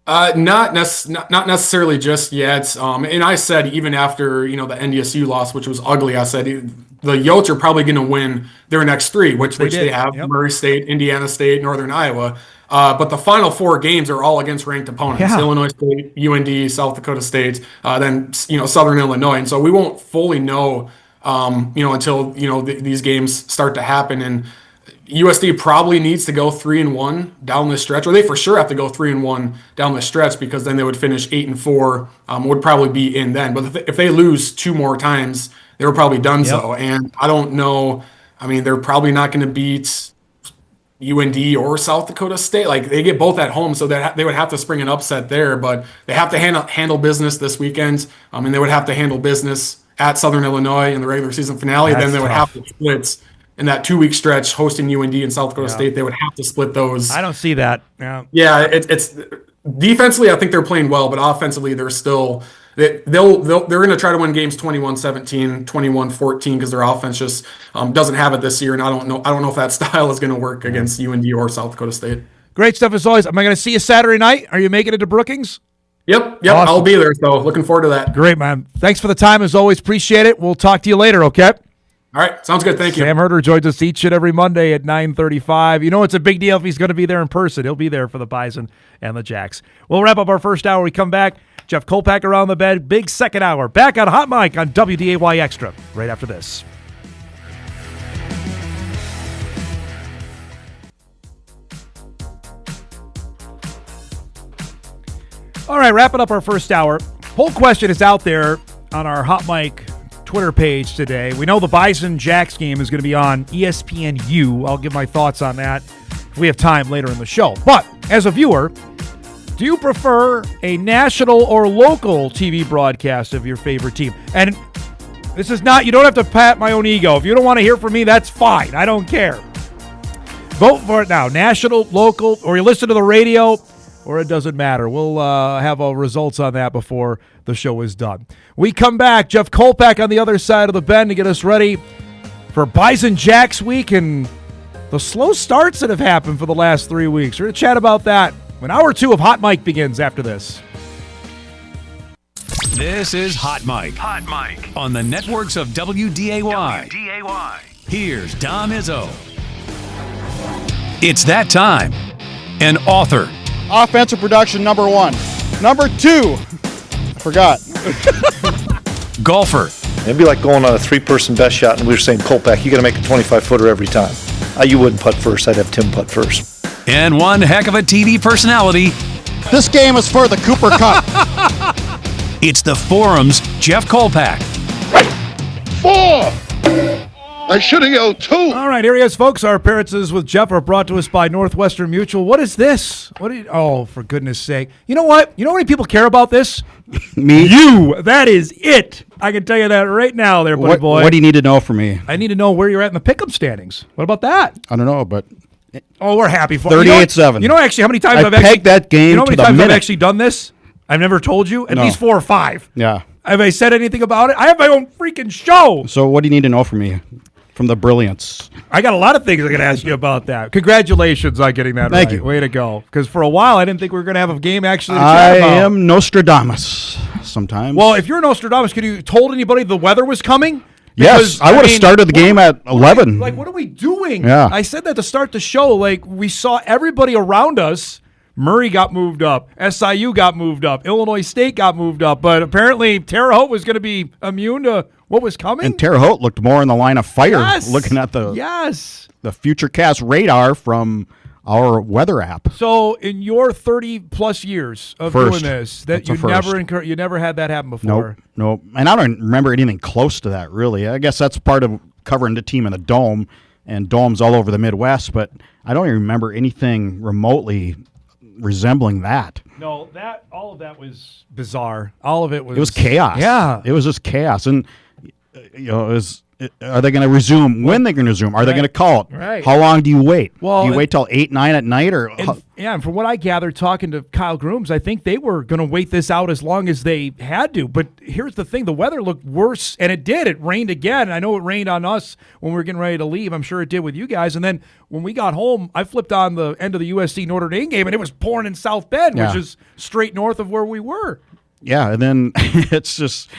Not necessarily just yet. And I said even after the NDSU loss, which was ugly, I said the Yotes are probably going to win their next 3, which they have: Yep. Murray State, Indiana State, Northern Iowa. But the final 4 games are all against ranked opponents: Yeah. Illinois State, UND, South Dakota State, then Southern Illinois. And so we won't fully know, until these games start to happen. And USD probably needs to go 3-1 down the stretch, or they for sure have to go 3-1 down the stretch, because then they would finish 8-4, would probably be in then. But if they lose 2 more times, they were probably done. So. And I don't know. I mean, they're probably not going to beat UND or South Dakota State. Like, they get both at home, so that they would have to spring an upset there. But they have to handle business this weekend. And they would have to handle business at Southern Illinois in the regular season finale. Then they would have to split in that 2-week stretch hosting UND and South Dakota State. They would have to split those. I don't see that. Yeah. Yeah, it's defensively, I think they're playing well, but offensively, they're still they're going to try to win games 21-17, 21-14, because their offense just doesn't have it this year. And I don't know if that style is going to work against UND or South Dakota State. Great stuff as always. Am I going to see you Saturday night? Are you making it to Brookings? Yep, Awesome. I'll be there. So looking forward to that. Great, man. Thanks for the time as always. Appreciate it. We'll talk to you later. Okay. All right, sounds good. Thank you. Sam Herder joins us each and every Monday at 9:35. You know it's a big deal if he's going to be there in person. He'll be there for the Bison and the Jacks. We'll wrap up our first hour. We come back. Jeff Kolpack around the bed. Big second hour. Back on Hot Mic on WDAY Extra right after this. All right, wrapping up our first hour. Poll question is out there on our Hot Mic Twitter page today. We know the Bison Jacks game is going to be on ESPNU. I'll give my thoughts on that if we have time later in the show. But as a viewer, do you prefer a national or local TV broadcast of your favorite team? And this is not, you don't have to pat my own ego. If you don't want to hear from me, that's fine. I don't care. Vote for it now. National, local, or you listen to the radio, or it doesn't matter. We'll have results on that before the show is done. We come back. Jeff Kolpack on the other side of the bend to get us ready for Bison Jacks week and the slow starts that have happened for the last 3 weeks. We're going to chat about that when hour 2 of Hot Mic begins after this. This is Hot Mic. Hot Mic on the networks of WDAY. Here's Dom Izzo. It's that time. An author. Offensive production, number 1. Number 2. I forgot. Golfer. It'd be like going on a 3-person best shot, and we were saying, Kolpack, you got to make a 25-footer every time. You wouldn't putt first. I'd have Tim putt first. And one heck of a TV personality. This game is for the Cooper Cup. It's the Forum's Jeff Kolpack. 4! I should have yelled 2. All right, here he is, folks. Our appearances with Jeff are brought to us by Northwestern Mutual. What is this? Oh, for goodness sake. You know what? You know how many people care about this? Me? You. That is it. I can tell you that right now there, buddy boy. What do you need to know from me? I need to know where you're at in the pickup standings. What about that? I don't know, but... Oh, we're happy for 38-7. You know actually how many times I've pegged actually... that game You know how many to the times I've minute. actually done this? I've never told you? At No. least 4 or 5. Yeah. Have I said anything about it? I have my own freaking show. So what do you need to know from me? From the brilliance. I got a lot of things I can ask you about that. Congratulations on getting that Thank right. you. Way to go. Because for a while, I didn't think we were going to have a game actually to I chat about. am Nostradamus sometimes. Well, if you're Nostradamus, could you told anybody the weather was coming? Yes, I would have started the game at 11. What are we doing? Yeah. I said that to start the show. Like, we saw everybody around us. Murray got moved up. SIU got moved up. Illinois State got moved up. But apparently, Terre Haute was going to be immune to what was coming. And Terre Haute looked more in the line of fire looking at the FutureCast radar from our weather app. So, in your 30-plus years of doing this, that you never had that happen before? Nope. And I don't remember anything close to that, really. I guess that's part of covering the team in a dome, and domes all over the Midwest, but I don't even remember anything remotely resembling that. No, all of that was bizarre. All of it was... It was chaos. Yeah. It was just chaos. And, are they going to resume? When they're going to resume? Are they going to call it? Right. How long do you wait? Well, do you wait till 8, 9 at night? And from what I gathered talking to Kyle Grooms, I think they were going to wait this out as long as they had to. But here's the thing. The weather looked worse, and it did. It rained again. I know it rained on us when we were getting ready to leave. I'm sure it did with you guys. And then when we got home, I flipped on the end of the USC Notre Dame game, and it was pouring in South Bend, which is straight north of where we were. Yeah, and then it's just...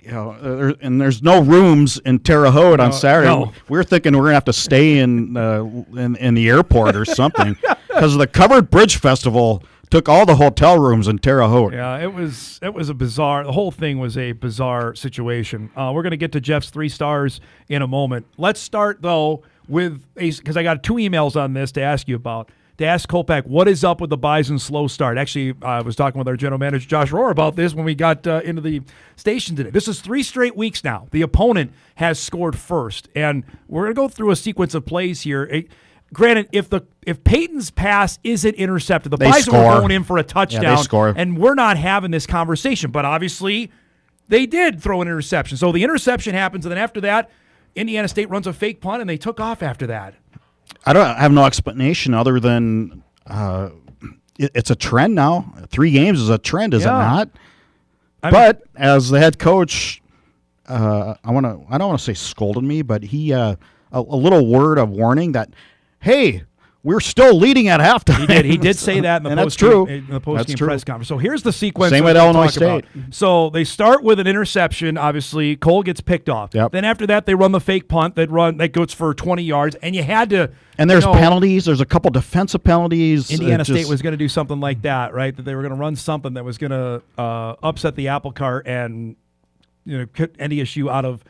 there's no rooms in Terre Haute on Saturday. No. We're thinking we're gonna have to stay in the airport or something because the Covered Bridge Festival took all the hotel rooms in Terre Haute. Yeah, it was a bizarre. The whole thing was a bizarre situation. We're gonna get to Jeff's 3 stars in a moment. Let's start though with because I got 2 emails on this to ask you about. To ask Kolpack, what is up with the Bison slow start? Actually, I was talking with our general manager, Josh Rohr, about this when we got into the station today. This is 3 straight weeks now. The opponent has scored first, and we're going to go through a sequence of plays here. Granted, if Peyton's pass isn't intercepted, the Bison are going in for a touchdown, yeah, they score. And we're not having this conversation. But obviously, they did throw an interception. So the interception happens, and then after that, Indiana State runs a fake punt, and they took off after that. I have no explanation other than it's a trend now. 3 games is a trend, is it not? But as the head coach, I don't want to say scolded me, but he a little word of warning that, hey, we're still leading at halftime. He did say that in the post-game press conference. So here's the sequence. Same with Illinois State. So they start with an interception. Obviously, Cole gets picked off. Yep. Then after that, they run the fake punt. That goes for 20 yards, and you had to. And there's penalties. There's a couple defensive penalties. Indiana State was going to do something like that, right? That they were going to run something that was going to upset the apple cart and put NDSU out of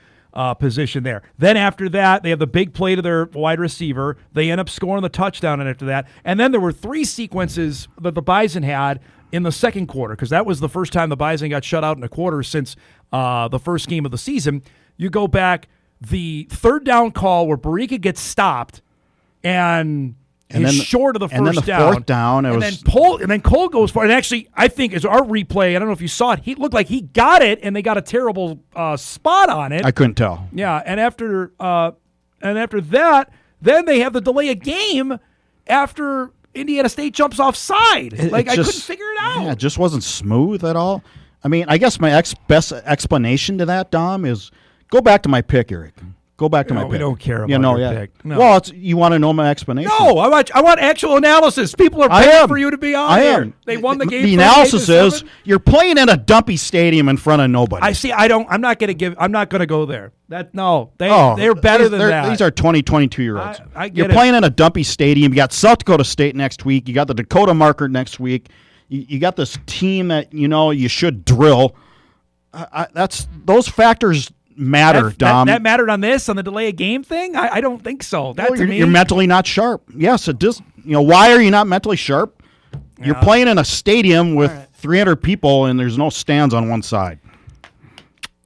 position there. Then after that, they have the big play to their wide receiver. They end up scoring the touchdown, and after that, and then there were 3 sequences that the Bison had in the second quarter because that was the first time the Bison got shut out in a quarter since the first game of the season. You go back, the 3rd down call where Barica gets stopped, and he's short of the first down. And then the 4th down, then Cole goes for it. And actually, I think as our replay, I don't know if you saw it, he looked like he got it, and they got a terrible spot on it. I couldn't tell. Yeah, and after that, then they have the delay of game after Indiana State jumps offside. I couldn't figure it out. Yeah, it just wasn't smooth at all. I mean, I guess my best explanation to that, Dom, is go back to my pick, Eric. Go back to my pick. We don't care about your pick. No. Well, you want to know my explanation? No, I want actual analysis. People are paying for you to be on here. They won the game. The analysis is you're playing in a dumpy stadium in front of nobody. I see. I'm not going to go there. They're better than that. These are 22-year-olds. You're playing in a dumpy stadium. You got South Dakota State next week. You got the Dakota Marker next week. You got this team that you should drill. Those factors matter, Dom. That mattered on the delay of game thing? I don't think so. You're mentally not sharp. Yes, it does. Why are you not mentally sharp? You're playing in a stadium with 300 people and there's no stands on one side.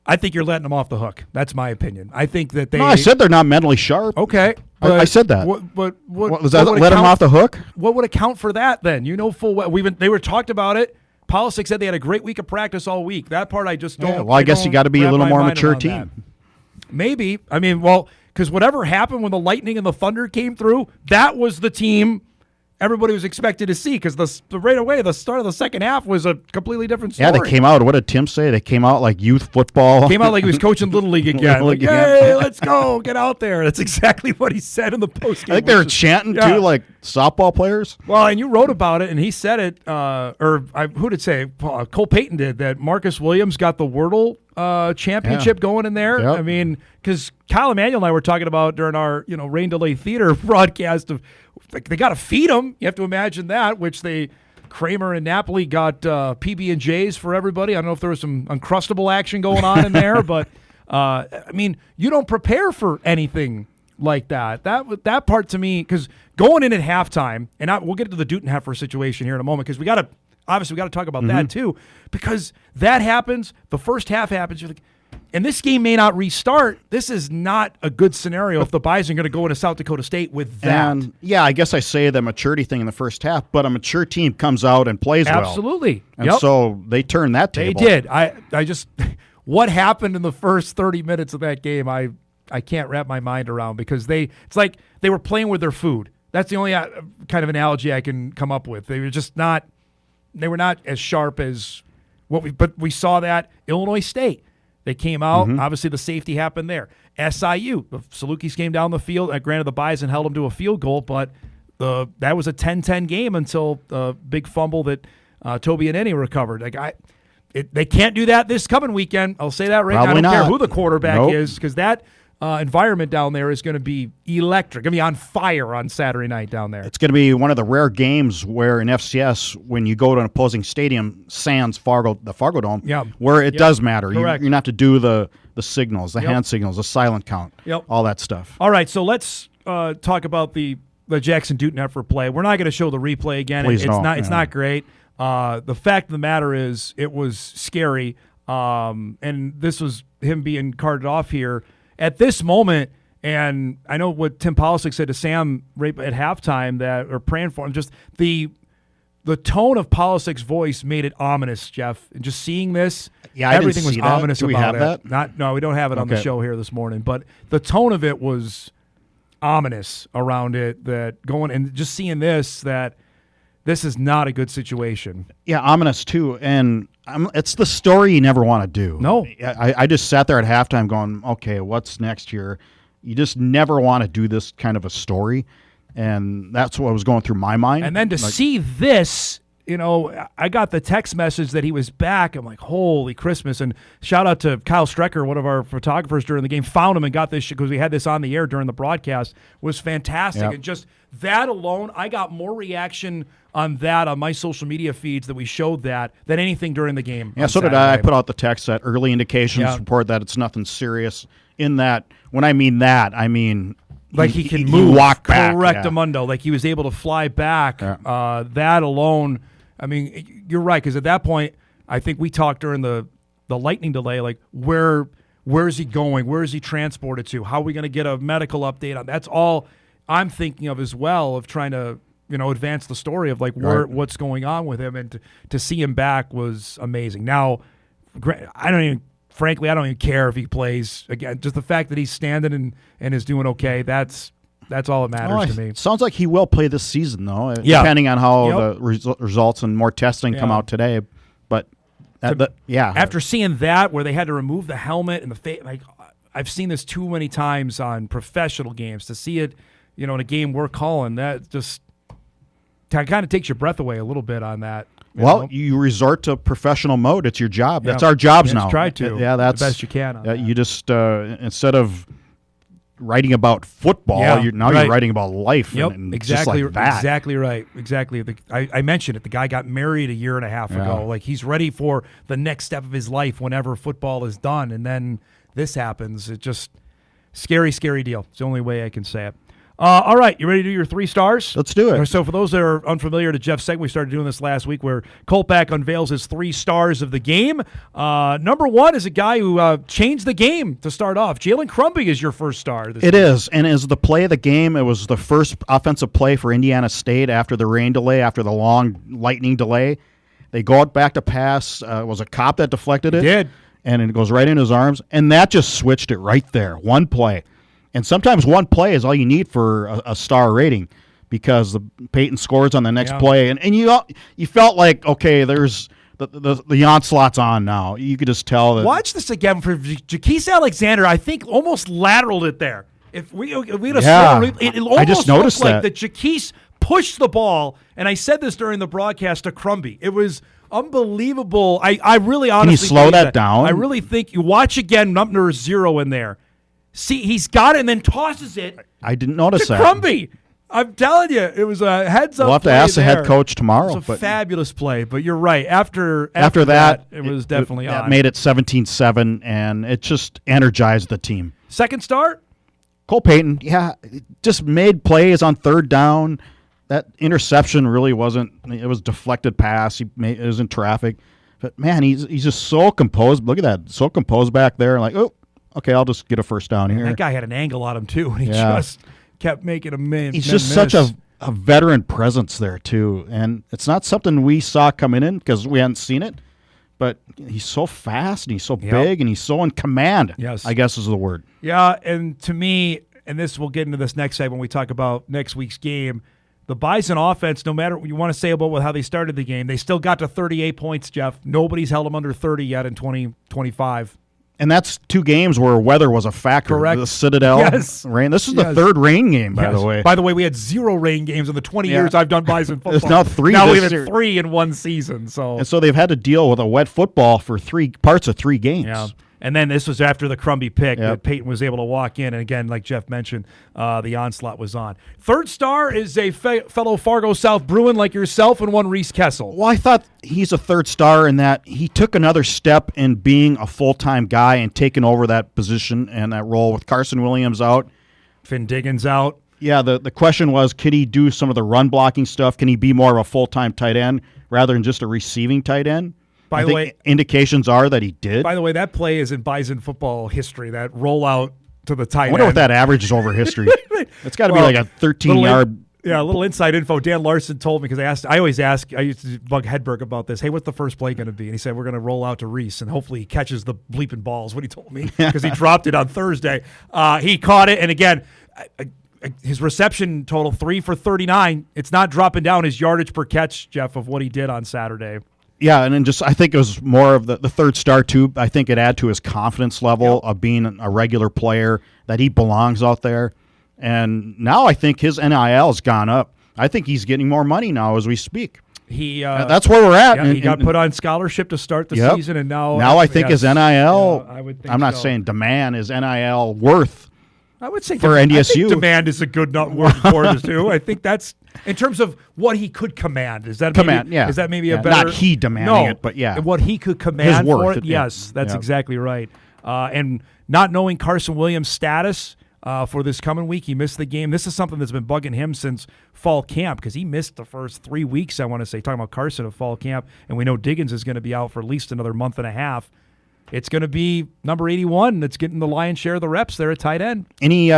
I think you're letting them off the hook. That's my opinion. I think that they. No, I said they're not mentally sharp. Okay. I said that. What was that? Let them off the hook? What would account for that then? Full well. They were talked about it. Polisic said they had a great week of practice all week. That part I just don't. Yeah, well, I guess you got to be a little more mature team. Maybe. I mean, because whatever happened when the Lightning and the Thunder came through, that was the team everybody was expected to see because right away, the start of the second half was a completely different story. Yeah, they came out. What did Tim say? They came out like youth football. Came out like he was coaching Little League again. Hey, let's go. Get out there. That's exactly what he said in the postgame. I think they were chanting, too, like softball players. Well, and you wrote about it, and he said it, who did say? Cole Payton did, that Marcus Williams got the Wordle championship going in there. Yep. I mean, because Kyle Emanuel and I were talking about during our rain delay theater broadcast of they got to feed them. You have to imagine that, which Kramer and Napoli got PB&Js for everybody. I don't know if there was some Uncrustable action going on in there, but I mean, you don't prepare for anything like that. That part to me, because going in at halftime, and we'll get to the Dutton Heifer situation here in a moment, because we got to talk about that too, because that happens. The first half happens. You're like, and this game may not restart. This is not a good scenario if the Bison are going to go into South Dakota State with that. And yeah, I guess I say the maturity thing in the first half, but a mature team comes out and plays well. Absolutely. And so they turned that table. They did. I just what happened in the first 30 minutes of that game, I can't wrap my mind around, because it's like they were playing with their food. That's the only kind of analogy I can come up with. They were not as sharp as but we saw that Illinois State. They came out. Obviously, the safety happened there. SIU, the Salukis came down the field. Granted, the Bison held them to a field goal, but that was a 10-10 game until the big fumble that Toby and Ennie recovered. They can't do that this coming weekend. I'll say that right now. I Probably don't care not. who the quarterback Nope. is, because that environment down there is going to be electric. Going to be on fire on Saturday night down there. It's going to be one of the rare games where in FCS, when you go to an opposing stadium, sans the Fargo Dome, where it does matter. You're going to have to do the signals, the hand signals, the silent count, all that stuff. All right, so let's talk about the Jackson Newton effort play. We're not going to show the replay again. Please It's don't. It's not great. The fact of the matter is, it was scary, and this was him being carted off here at this moment. And I know what Tim Polisic said to Sam right at halftime, that, or praying for him, just the tone of Polisic's voice made it ominous, Jeff. And just seeing this, everything was ominous Do we about have it. that? No, we don't have it on the show here this morning, but the tone of it was ominous around it, that going and just seeing this, that this is not a good situation. Yeah, ominous too. And it's the story you never want to do. No. I just sat there at halftime going, okay, what's next here? You just never want to do this kind of a story. And that's what was going through my mind. And then to see this, I got the text message that he was back. I'm like, holy Christmas. And shout out to Kyle Strecker, one of our photographers during the game, found him and got this because we had this on the air during the broadcast. It was fantastic. Yep. And just that alone, I got more reaction on that on my social media feeds that we showed that than anything during the game. Yeah, so did I. I put out the text that early indications report that it's nothing serious. In that, when I mean that, I mean like he can move, walk back. Correctamundo, like he was able to fly back. Yeah. That alone, I mean, you're right, because at that point, I think we talked during the lightning delay, like where is he going? Where is he transported to? How are we going to get a medical update on? That's all I'm thinking of as well, of trying to advance the story of like what's going on with him, and to see him back was amazing. Now, frankly, I don't even care if he plays again. Just the fact that he's standing and is doing okay, that's all that matters to me. Sounds like he will play this season, though, depending on how the results and more testing come out today. But after seeing that, where they had to remove the helmet and the face, like I've seen this too many times on professional games. To see it, in a game we're calling, that just kind of takes your breath away a little bit on that. You resort to professional mode. It's your job. That's our jobs now. Try to. That's the best you can. On that. You just instead of writing about football, you're writing about life. Yep, and exactly. Just like that. Exactly right. Exactly. I mentioned it. The guy got married a year and a half ago. Like he's ready for the next step of his life whenever football is done, and then this happens. It's just scary, scary deal. It's the only way I can say it. All right, you ready to do your 3 stars? Let's do it. So for those that are unfamiliar to Jeff's segment, we started doing this last week where Kolpack unveils his 3 stars of the game. Number 1 is a guy who changed the game to start off. Jalen Crumbie is your first star. It is, and as the play of the game, it was the first offensive play for Indiana State after the rain delay, after the long lightning delay. They go out back to pass. It was a cop that deflected it. He did. And it goes right in his arms, and that just switched it right there. One play. And sometimes one play is all you need for a star rating, because Peyton scores on the next play, and you felt like, okay, there's the onslaught's on now. You could just tell that. Watch this again for Jaquise Alexander. I think almost lateraled it there. If we had a it almost I just noticed looked like that Jaquise pushed the ball, and I said this during the broadcast to Crumbie. It was unbelievable. I really honestly Can you slow that down? I really think you watch again. Number 0 in there. See, he's got it and then tosses it. I didn't notice to that. Crumbie. I'm telling you, it was a heads up. We'll have to ask the head coach tomorrow. It was a fabulous play, but you're right. After that, it was definitely on. That made it 17-7, and it just energized the team. Second start? Cole Payton, just made plays on third down. That interception really wasn't. It was deflected pass. It was in traffic, but man, he's just so composed. Look at that, so composed back there. Like, oh, okay, I'll just get a first down here. That guy had an angle on him too, and he just kept making a man. He's just such a veteran presence there too, and it's not something we saw coming in because we hadn't seen it. But he's so fast, and he's so big, and he's so in command. Yes, I guess is the word. Yeah, and to me, and this we'll get into this next segment when we talk about next week's game. The Bison offense, no matter what you want to say about how they started the game, they still got to 38 points, Jeff. Nobody's held them under 30 yet in 2025. And that's 2 games where weather was a factor. Correct. The Citadel rain. This is the 3rd rain game, by the way. By the way, we had 0 rain games in the 20 years I've done Bison football. There's now 3. Now we've had 3 in one season. And so they've had to deal with a wet football for 3 parts of 3 games. Yeah. And then this was after the Crumby pick that Peyton was able to walk in. And again, like Jeff mentioned, the onslaught was on. Third star is a fellow Fargo South Bruin like yourself and one Reese Kessel. Well, I thought he's a third star in that he took another step in being a full-time guy and taking over that position and that role with Carson Williams out. Finn Diggins out. Yeah, the question was, can he do some of the run-blocking stuff? Can he be more of a full-time tight end rather than just a receiving tight end? By the way, indications are that he did. By the way, that play is in Bison football history, that rollout to the tight end. I wonder what that average is over history. It's got to be like a 13-yard. Yeah, a little inside info. Dan Larson told me, because I always ask, I used to bug Hedberg about this, hey, what's the first play going to be? And he said, we're going to roll out to Reese, and hopefully he catches the bleeping balls, what he told me, because he dropped it on Thursday. He caught it, and again, his reception total, 3 for 39. It's not dropping down his yardage per catch, Jeff, of what he did on Saturday. Yeah, and then I think it was more of the third star, too. I think it added to his confidence level of being a regular player, that he belongs out there. And now I think his NIL has gone up. I think he's getting more money now as we speak. That's where we're at. Yeah, he got put on scholarship to start the season, and now I think his NIL, I would think I'm not saying demand, is NIL worth. I would say for NDSU. I think demand is a good word for it too. I think that's in terms of what he could command. Is that maybe, Is that maybe a better? Not he demanding it, but what he could command his worth, for it. Yes, that's exactly right. And not knowing Carson Williams' status for this coming week, he missed the game. This is something that's been bugging him since fall camp because he missed the first 3 weeks. I want to say, talking about Carson of fall camp, and we know Diggins is going to be out for at least another month and a half. It's going to be number 81 that's getting the lion's share of the reps there at tight end. Any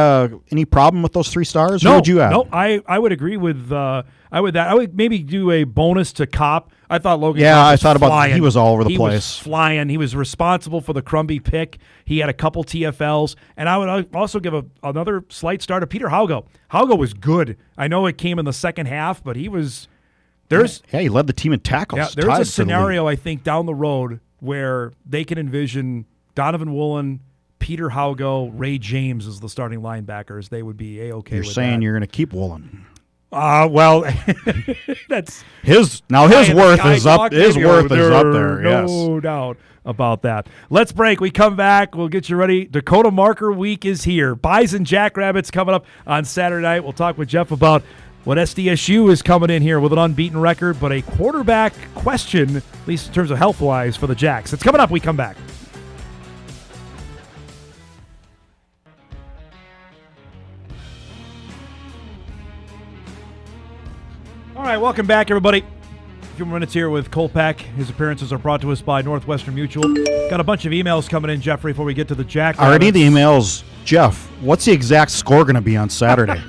problem with those 3 stars? No, Who would you have? No, I would agree with I would maybe do a bonus to Kopp. I thought Logan. Yeah, Kopp I was thought about flying. he was all over the He place. Was flying. He was responsible for the Crumby pick. He had a couple TFLs, and I would also give another slight start to Peter Haugo. Haugo was good. I know it came in the second half, but he was he led the team in tackles. Yeah, there's a scenario I think down the road where they can envision Donovan Woolen, Peter Haugo, Ray James as the starting linebackers. They would be A-okay with that. You're saying you're going to keep Woolen. Well, that's his worth is up. His worth is up there. No doubt about that. Let's break. We come back. We'll get you ready. Dakota Marker Week is here. Bison Jackrabbits coming up on Saturday night. We'll talk with Jeff about what SDSU is coming in here with an unbeaten record, but a quarterback question, at least in terms of health-wise, for the Jacks. It's coming up. We come back. All right, welcome back, everybody. A few more minutes here with Kolpack. His appearances are brought to us by Northwestern Mutual. Got a bunch of emails coming in, Jeffrey, before we get to the Jackrabbits. Already the emails. Jeff, what's the exact score going to be on Saturday?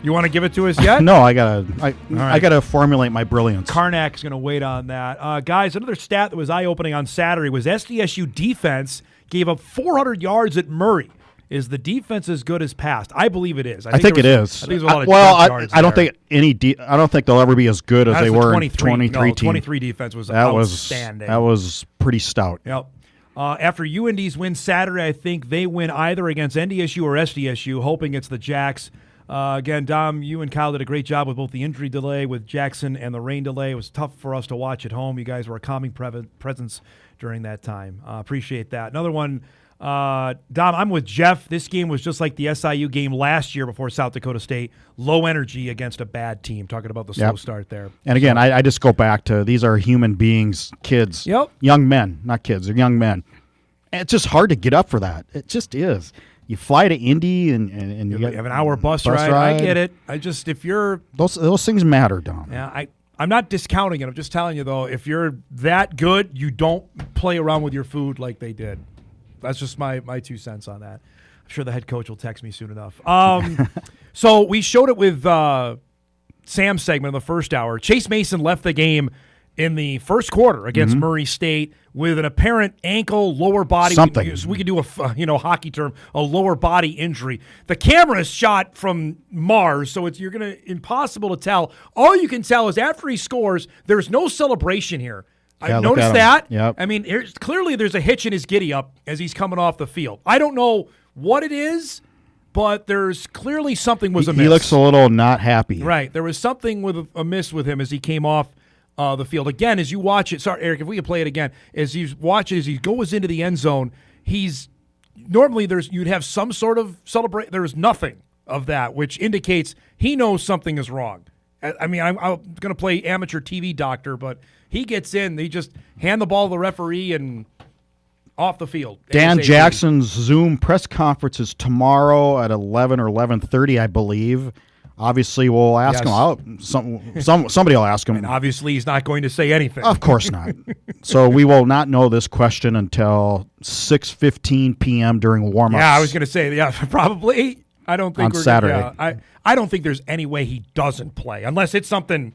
You want to give it to us yet? No, I gotta formulate my brilliance. Karnak's going to wait on that. Guys, another stat that was eye-opening on Saturday was SDSU defense gave up 400 yards at Murray. Is the defense as good as past? I believe it is. I think it is. I think there's a lot of yards I don't think I don't think they'll ever be as good as they were in 23 team. 23 defense was outstanding. That was pretty stout. Yep. After UND's win Saturday, I think they win either against NDSU or SDSU, hoping it's the Jacks. Again, Dom, you and Kyle did a great job with both the injury delay with Jackson and the rain delay. It was tough for us to watch at home. You guys were a calming presence during that time. Appreciate that. Another one, Dom, I'm with Jeff. This game was just like the SIU game last year before South Dakota State. Low energy against a bad team. Talking about the slow start there. And again, I just go back to these are human beings, kids, young men, not kids, they're young men. And it's just hard to get up for that. It just is. You fly to Indy and you have an hour bus ride. I get it. I just if you're those things matter, Dom. Yeah, I'm not discounting it. I'm just telling you though, if you're that good, you don't play around with your food like they did. That's just my 2 cents on that. I'm sure the head coach will text me soon enough. So we showed it with Sam's segment in the first hour. Chase Mason left the game in the first quarter against Murray State with an apparent ankle, lower body. Something. We could do a hockey term, a lower body injury. The camera is shot from Mars, so you're gonna impossible to tell. All you can tell is after he scores, there's no celebration here. I've look noticed at him. that. Yep. I mean, clearly there's a hitch in his giddy up as he's coming off the field. I don't know what it is, but there's clearly something was amiss. He looks a little not happy. Right. There was something amiss with him as he came off the field. Again, as you watch it, sorry, Eric, if we could play it again, as you watch it, as he goes into the end zone, normally you'd have some sort of celebration. There's nothing of that, which indicates he knows something is wrong. I mean, I'm going to play amateur TV doctor, but he gets in, they just hand the ball to the referee and off the field. Dan ASAP. Jackson's Zoom press conference is tomorrow at 11 or 11:30, I believe. Obviously, we'll ask him. Somebody will ask him. And obviously, he's not going to say anything. Of course not. So we will not know this question until 6:15 p.m. during warm-ups. Yeah, I was going to say, probably. I don't think on Saturday. I don't think there's any way he doesn't play unless it's something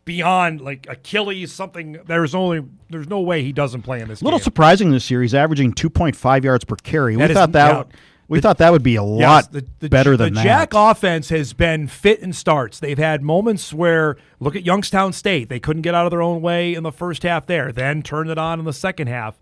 beyond like Achilles, something. There's no way he doesn't play in this game. A little surprising this year. He's averaging 2.5 yards per carry. We thought that would be a lot better than that. The Jack offense has been fit in starts. They've had moments where, look at Youngstown State. They couldn't get out of their own way in the first half there, then turned it on in the second half.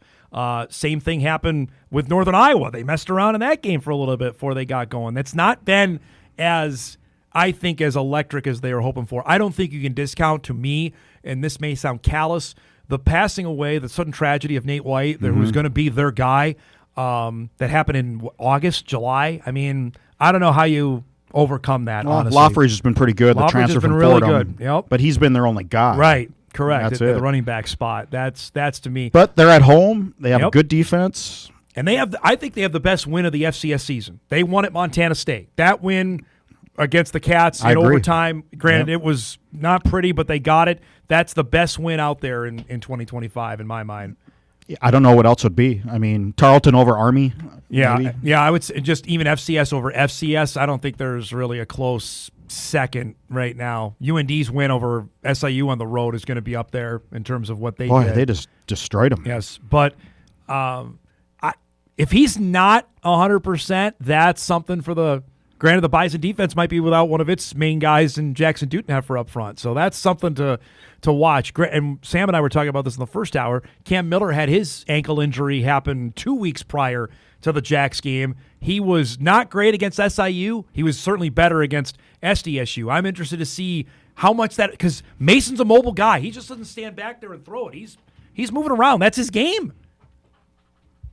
Same thing happened with Northern Iowa. They messed around in that game for a little bit before they got going. That's not been as electric as they were hoping for. I don't think you can discount, to me, and this may sound callous, the passing away, the sudden tragedy of Nate White, who's going to be their guy, that happened in August, July. I mean, I don't know how you overcome that, honestly. Lawfridge has been pretty good. The transfer has been from really Fordham, good. Yep. But he's been their only guy. Right. Correct. That's at the running back spot. That's to me. But they're at home. They have a good defense. And I think they have the best win of the FCS season. They won at Montana State. That win against the Cats in overtime. Granted, it was not pretty, but they got it. That's the best win out there in 2025 in my mind. I don't know what else would be. I mean, Tarleton over Army. Yeah, I would say just even FCS over FCS. I don't think there's really a close second right now. UND's win over SIU on the road is going to be up there in terms of what they did. They just destroyed them. Yes, but if he's not 100%, that's something for the. Granted, the Bison defense might be without one of its main guys in Jackson Dutenheffer up front, so that's something to watch. And Sam and I were talking about this in the first hour. Cam Miller had his ankle injury happen 2 weeks prior to the Jacks game. He was not great against SIU. He was certainly better against SDSU. I'm interested to see how much that, because Mason's a mobile guy. He just doesn't stand back there and throw it. He's moving around. That's his game.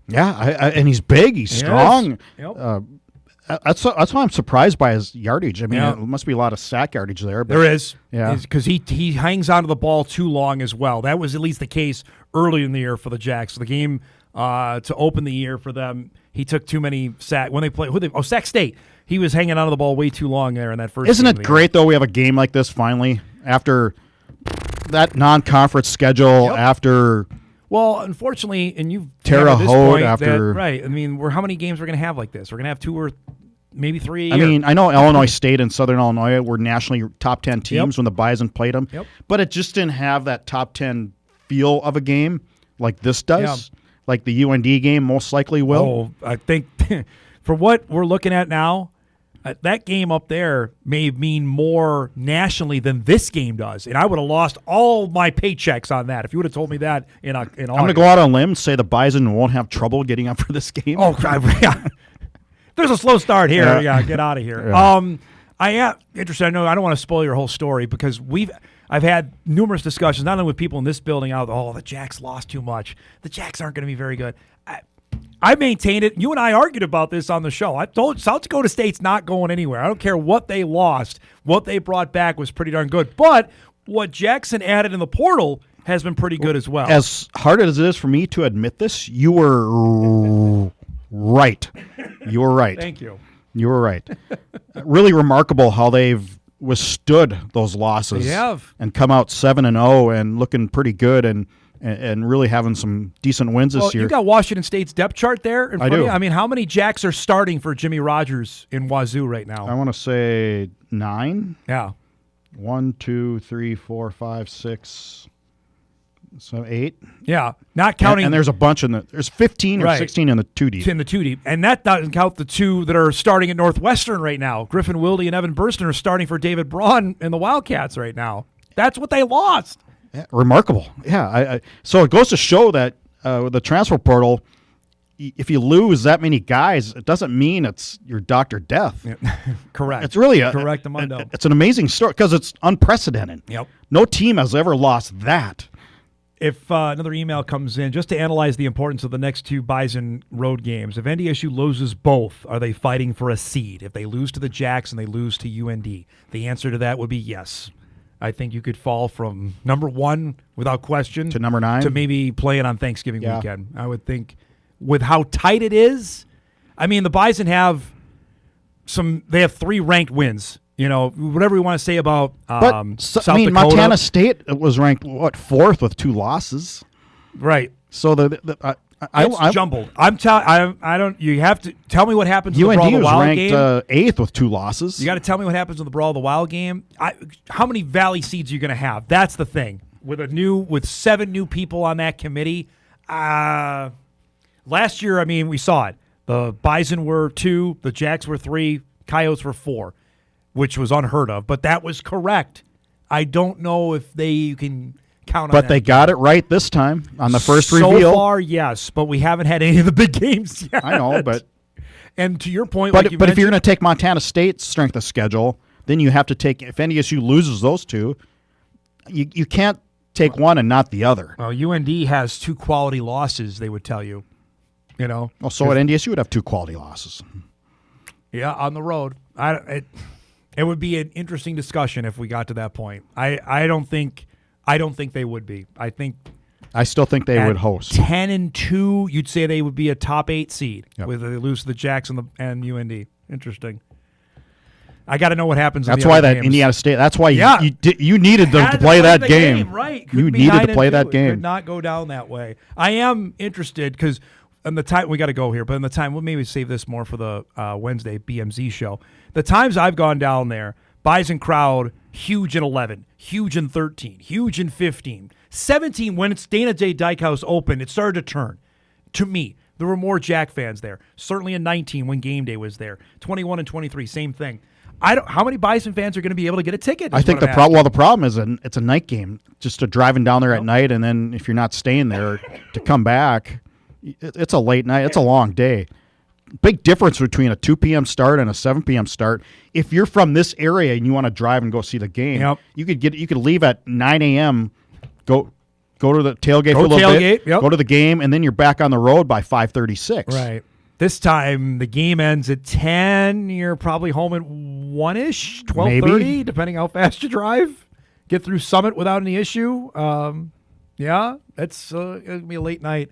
Yeah, and he's big. He's strong. Yep. That's why I'm surprised by his yardage. I mean, it must be a lot of sack yardage there. But, there is. Yeah. Because he hangs onto the ball too long as well. That was at least the case early in the year for the Jacks. So the game to open the year for them, he took too many sack. When they played, Sac State, he was hanging onto the ball way too long there in that first Isn't game it great, though, we have a game like this finally after that non-conference schedule, after... Well, unfortunately, and you've Terre Haute after... right. I mean, how many games we're going to have like this? We're going to have 2 or maybe 3 a I year. mean, I know Illinois State and Southern Illinois were nationally top 10 teams when the Bison played them, but it just didn't have that top 10 feel of a game like this does. Like the UND game most likely will. Oh, I think for what we're looking at now, that game up there may mean more nationally than this game does, and I would have lost all my paychecks on that if you would have told me that in August. I'm going to go out on a limb and say the Bison won't have trouble getting up for this game. Oh, yeah. There's a slow start here. Yeah, get out of here. Yeah. I am interested. I know I don't want to spoil your whole story because I've had numerous discussions, not only with people in this building, the Jacks lost too much. The Jacks aren't going to be very good. I maintained it. You and I argued about this on the show. I told South Dakota State's not going anywhere. I don't care what they lost. What they brought back was pretty darn good. But what Jackson added in the portal has been pretty good as well. As hard as it is for me to admit this, you were right. You were right. Thank you. You were right. Really remarkable how they've withstood those losses. They have. And come out 7-0 and looking pretty good and really having some decent wins this year. You got Washington State's depth chart there in front of you. I mean, how many Jacks are starting for Jimmy Rogers in Wazoo right now? I want to say 9. Yeah. 1, 2, 3, 4, 5, 6, 7, 8. Yeah, not counting. And there's a bunch there's 15 or 16 in the 2 deep. In the 2 deep, and that doesn't count the 2 that are starting at Northwestern right now. Griffin Wilde and Evan Burston are starting for David Braun in the Wildcats right now. That's what they lost. Yeah, remarkable. Yeah. So it goes to show that with the transfer portal, if you lose that many guys, it doesn't mean it's your Dr. Death. Yeah. Correct. It's really correct, Amundo. It's an amazing story because it's unprecedented. Yep. No team has ever lost that. If another email comes in, just to analyze the importance of the next two Bison road games, if NDSU loses both, are they fighting for a seed? If they lose to the Jacks and they lose to UND, the answer to that would be yes. I think you could fall from number 1 without question to number 9 to maybe playing on Thanksgiving weekend. I would think with how tight it is. I mean, the Bison have they have 3 ranked wins. You know, whatever we want to say about South Dakota. Montana State was ranked 4th with 2 losses. Right. So it's jumbled. I don't. You have to tell me what happens in the Brawl UND of the was Wild ranked game. 8th with 2 losses. You got to tell me what happens in the Brawl of the Wild game. How many Valley seeds are you going to have? That's the thing. With 7 new people on that committee. Last year, I mean, we saw it. The Bison were 2, the Jacks were 3, Coyotes were 4, which was unheard of. But that was correct. I don't know if you can count on that. But they got it right this time on the first reveal. So far, yes, but we haven't had any of the big games yet. I know, but... And to your point, but if you're going to take Montana State's strength of schedule, then you have to take, if NDSU loses those 2, you can't take one and not the other. Well, UND has 2 quality losses, they would tell you. You know? Well, so at NDSU would have 2 quality losses. Yeah, on the road. It would be an interesting discussion if we got to that point. I don't think they would be. I still think they would host. 10-2, you'd say they would be a top 8 seed. Yep. Whether they lose to the Jacks and UND. Interesting. I got to know what happens. That's in the why other that games. Indiana State. That's why you needed them to play that game. Right? You needed to play that game. It could not go down that way. I am interested because in the time we got to go here, but in the time we'll maybe save this more for the Wednesday BMZ show. The times I've gone down there, Bison crowd huge in 11, huge in 13, huge in 15, 17. When it's Dana J. Dykehouse open, it started to turn. To me, there were more Jack fans there. Certainly in 19 when game day was there. 21 and 23, same thing. How many Bison fans are going to be able to get a ticket? I think the problem is it's a night game. Just driving down there at night, and then if you're not staying there to come back, it's a late night. It's a long day. Big difference between a 2 p.m. start and a 7 p.m. start. If you're from this area and you want to drive and go see the game, you could leave at 9 a.m. Go to the tailgate for a little bit. Go to the game, and then you're back on the road by 5:36. Right. This time, the game ends at 10. You're probably home at 1-ish, 12:30, depending how fast you drive. Get through Summit without any issue. It's going to be a late night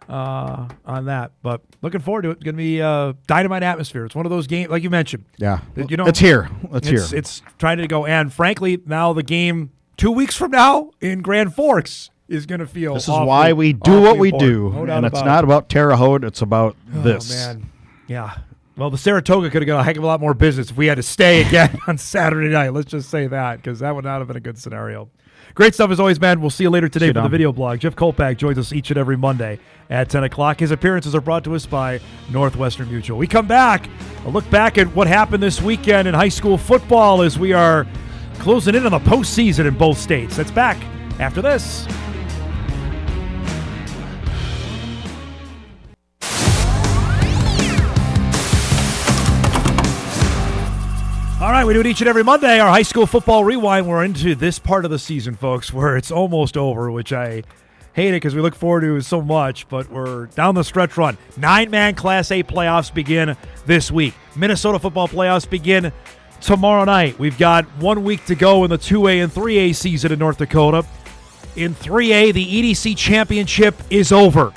on that. But looking forward to it. It's going to be a dynamite atmosphere. It's one of those games, like you mentioned. Yeah. It's here. It's trying to go. And frankly, now the game 2 weeks from now in Grand Forks is going to feel. This is why we do what we do, and it's not about Terre Haute. It's about this. Oh man, yeah. Well, the Saratoga could have got a heck of a lot more business if we had to stay again on Saturday night. Let's just say that, because that would not have been a good scenario. Great stuff as always, man. We'll see you later today for the video blog. Jeff Kolpack joins us each and every Monday at 10 o'clock. His appearances are brought to us by Northwestern Mutual. We come back, a look back at what happened this weekend in high school football as we are closing in on the postseason in both states. That's back after this. All right, we do it each and every Monday, our high school football rewind. We're into this part of the season, folks, where it's almost over, which I hate it because we look forward to it so much, but we're down the stretch run. 9-man Class A playoffs begin this week. Minnesota football playoffs begin tomorrow night. We've got 1 week to go in the 2A and 3A season in North Dakota. In 3A, the EDC championship is over.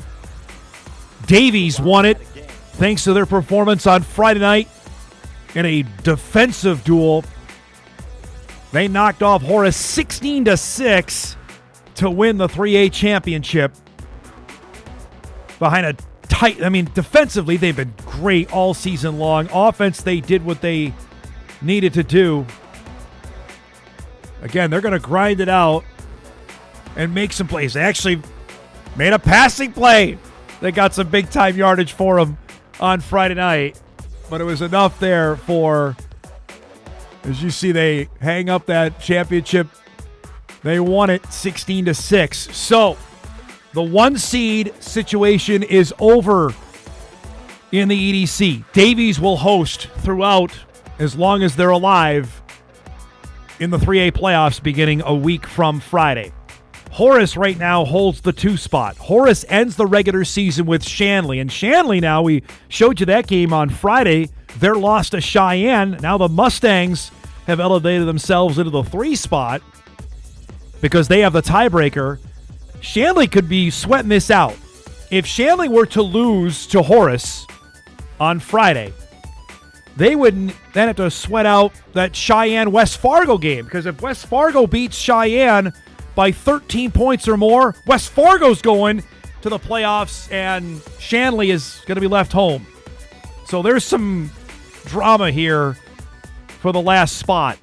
Davies won it thanks to their performance on Friday night. In a defensive duel, they knocked off Horace 16-6 to win the 3A championship. Behind a tight, defensively, they've been great all season long. Offense, they did what they needed to do. Again, they're going to grind it out and make some plays. They actually made a passing play. They got some big-time yardage for them on Friday night. But it was enough there for, as you see, they hang up that championship They won it 16-6. So the 1 seed situation is over in the EDC. Davies will host throughout as long as they're alive in the 3A playoffs beginning a week from Friday. Horace right now holds the 2 spot. Horace ends the regular season with Shanley. And Shanley now, we showed you that game on Friday. They're lost to Cheyenne. Now the Mustangs have elevated themselves into the 3 spot because they have the tiebreaker. Shanley could be sweating this out. If Shanley were to lose to Horace on Friday, they would then have to sweat out that Cheyenne-West Fargo game, because if West Fargo beats Cheyenne by 13 points or more, West Fargo's going to the playoffs and Shanley is going to be left home. So there's some drama here for the last spot.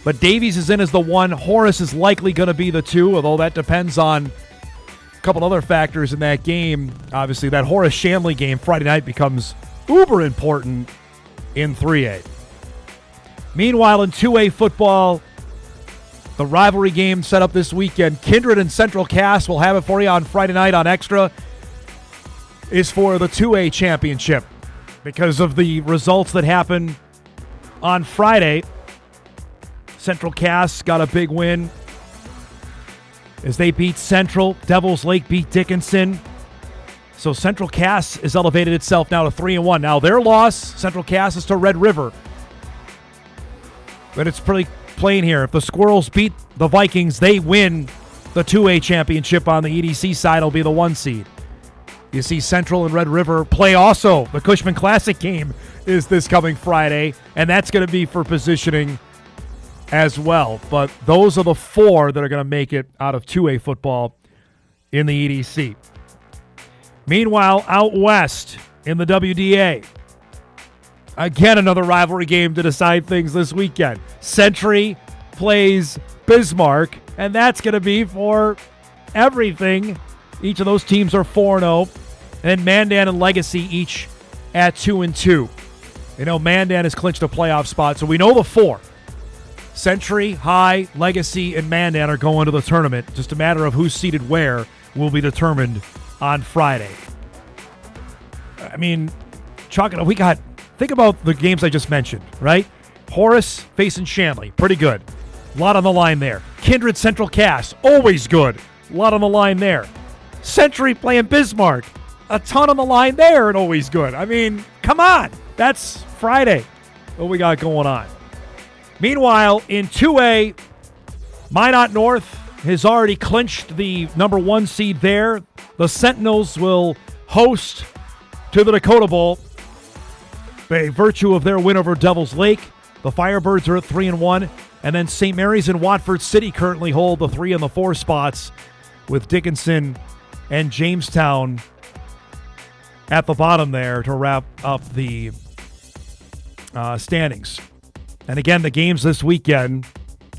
But Davies is in as the 1. Horace is likely going to be the 2, although that depends on a couple other factors in that game. Obviously, that Horace-Shanley game Friday night becomes uber important in 3A. Meanwhile, in 2A football, the rivalry game set up this weekend. Kindred and Central Cass will have it for you on Friday night on Extra. Is for the 2A championship. Because of the results that happened on Friday, Central Cass got a big win as they beat Central. Devils Lake beat Dickinson. So Central Cass has elevated itself now to 3-1. Now their loss, Central Cass, is to Red River. But it's pretty plain here. If the Squirrels beat the Vikings, they win the 2A championship on the EDC side. Will be the 1 seed. You see Central and Red River play also. The Cushman Classic game is this coming Friday, and that's going to be for positioning as well. But those are the 4 that are going to make it out of 2A football in the EDC. Meanwhile, out west in the WDA, again, another rivalry game to decide things this weekend. Century plays Bismarck, and that's going to be for everything. Each of those teams are 4-0. And Mandan and Legacy each at 2-2. You know, Mandan has clinched a playoff spot, so we know the 4. Century, High, Legacy, and Mandan are going to the tournament. Just a matter of who's seated where will be determined on Friday. I mean, think about the games I just mentioned, right? Horace facing Shanley, pretty good. A lot on the line there. Kindred Central Cass, always good. A lot on the line there. Century playing Bismarck, a ton on the line there and always good. I mean, come on. That's Friday. What we got going on. Meanwhile, in 2A, Minot North has already clinched the number 1 seed there. The Sentinels will host to the Dakota Bowl by virtue of their win over Devils Lake. The Firebirds are at 3-1. And then St. Mary's and Watford City currently hold the 3 and the 4 spots, with Dickinson and Jamestown at the bottom there to wrap up the standings. And again, the games this weekend,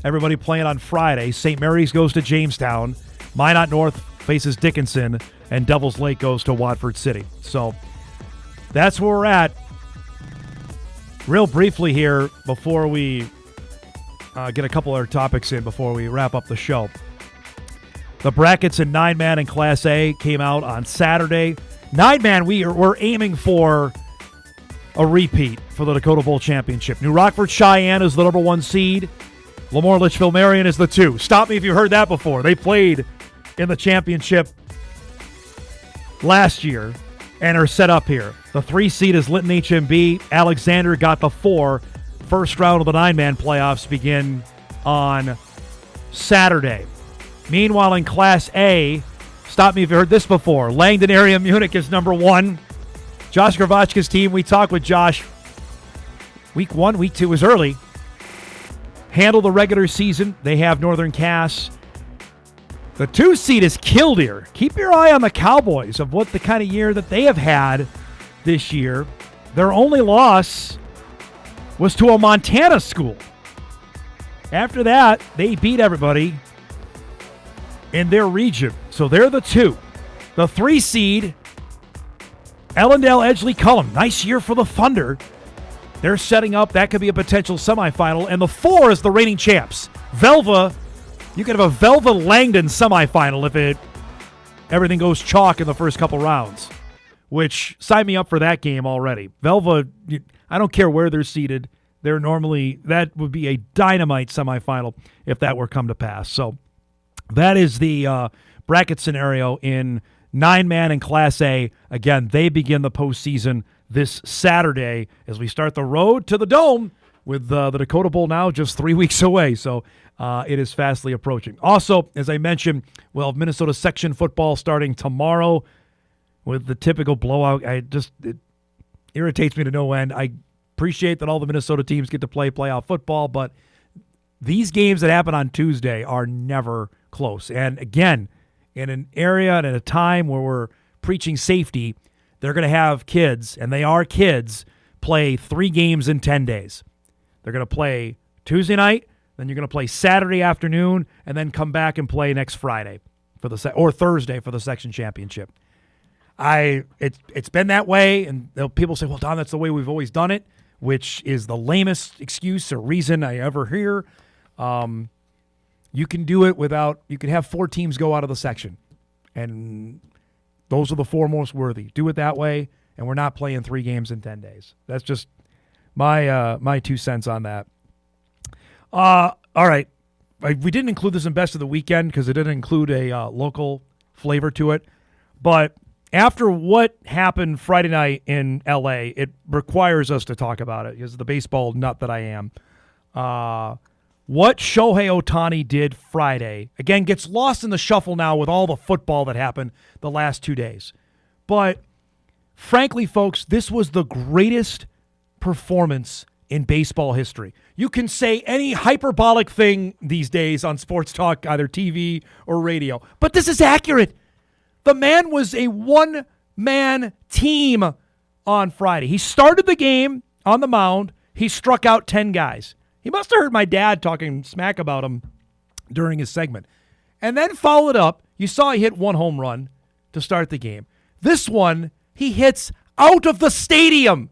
everybody playing on Friday. St. Mary's goes to Jamestown. Minot North faces Dickinson. And Devils Lake goes to Watford City. So that's where we're at. Real briefly here before we get a couple other topics in before we wrap up the show. The brackets in 9-man in Class A came out on Saturday. 9-man, we're aiming for a repeat for the Dakota Bowl Championship. New Rockford Cheyenne is the number 1 seed. Lemoore Litchfield Marion is the 2. Stop me if you heard that before. They played in the championship last year and are set up here. The 3 seed is Linton HMB. Alexander got the 4. First round of the 9-man playoffs begin on Saturday. Meanwhile, in Class A, stop me if you heard this before, Langdon Area Munich is number 1. Josh Gravachka's team, we talked with Josh. Week 1, week 2 was early. Handle the regular season. They have Northern Cass. The 2 seed is Killdeer. Keep your eye on the Cowboys of what the kind of year that they have had this year. Their only loss was to a Montana school. After that, they beat everybody in their region. So they're the 2. The 3 seed, Ellendale Edgeley Cullum. Nice year for the Thunder. They're setting up. That could be a potential semifinal. And the 4 is the reigning champs. Velva You could have a Velva Langdon semifinal if everything goes chalk in the first couple rounds, which sign me up for that game already. Velva, I don't care where they're seated. That would be a dynamite semifinal if that were come to pass. So that is the bracket scenario in 9-man in Class A. Again, they begin the postseason this Saturday as we start the road to the Dome with the Dakota Bowl now just 3 weeks away. So it is fastly approaching. Also, as I mentioned, we'll have Minnesota section football starting tomorrow with the typical blowout. It irritates me to no end. I appreciate that all the Minnesota teams get to play playoff football, but these games that happen on Tuesday are never close. And again, in an area and at a time where we're preaching safety, they're going to have kids, and they are kids, play 3 games in 10 days. They're going to play Tuesday night, then you're going to play Saturday afternoon, and then come back and play next Friday or Thursday for the section championship. It's been that way, and people say, well, Don, that's the way we've always done it, which is the lamest excuse or reason I ever hear. You can do it you can have 4 teams go out of the section, and those are the 4 most worthy. Do it that way, and we're not playing 3 games in 10 days. That's just my 2 cents on that. All right. We didn't include this in Best of the Weekend because it didn't include a local flavor to it, but after what happened Friday night in L.A., it requires us to talk about it because the baseball nut that I am. What Shohei Ohtani did Friday, again, gets lost in the shuffle now with all the football that happened the last 2 days. But frankly, folks, this was the greatest performance in baseball history. You can say any hyperbolic thing these days on sports talk, either TV or radio, but this is accurate. The man was a one-man team on Friday. He started the game on the mound. He struck out 10 guys. He must have heard my dad talking smack about him during his segment. And then followed up, you saw he hit 1 home run to start the game. This one, he hits out of the stadium.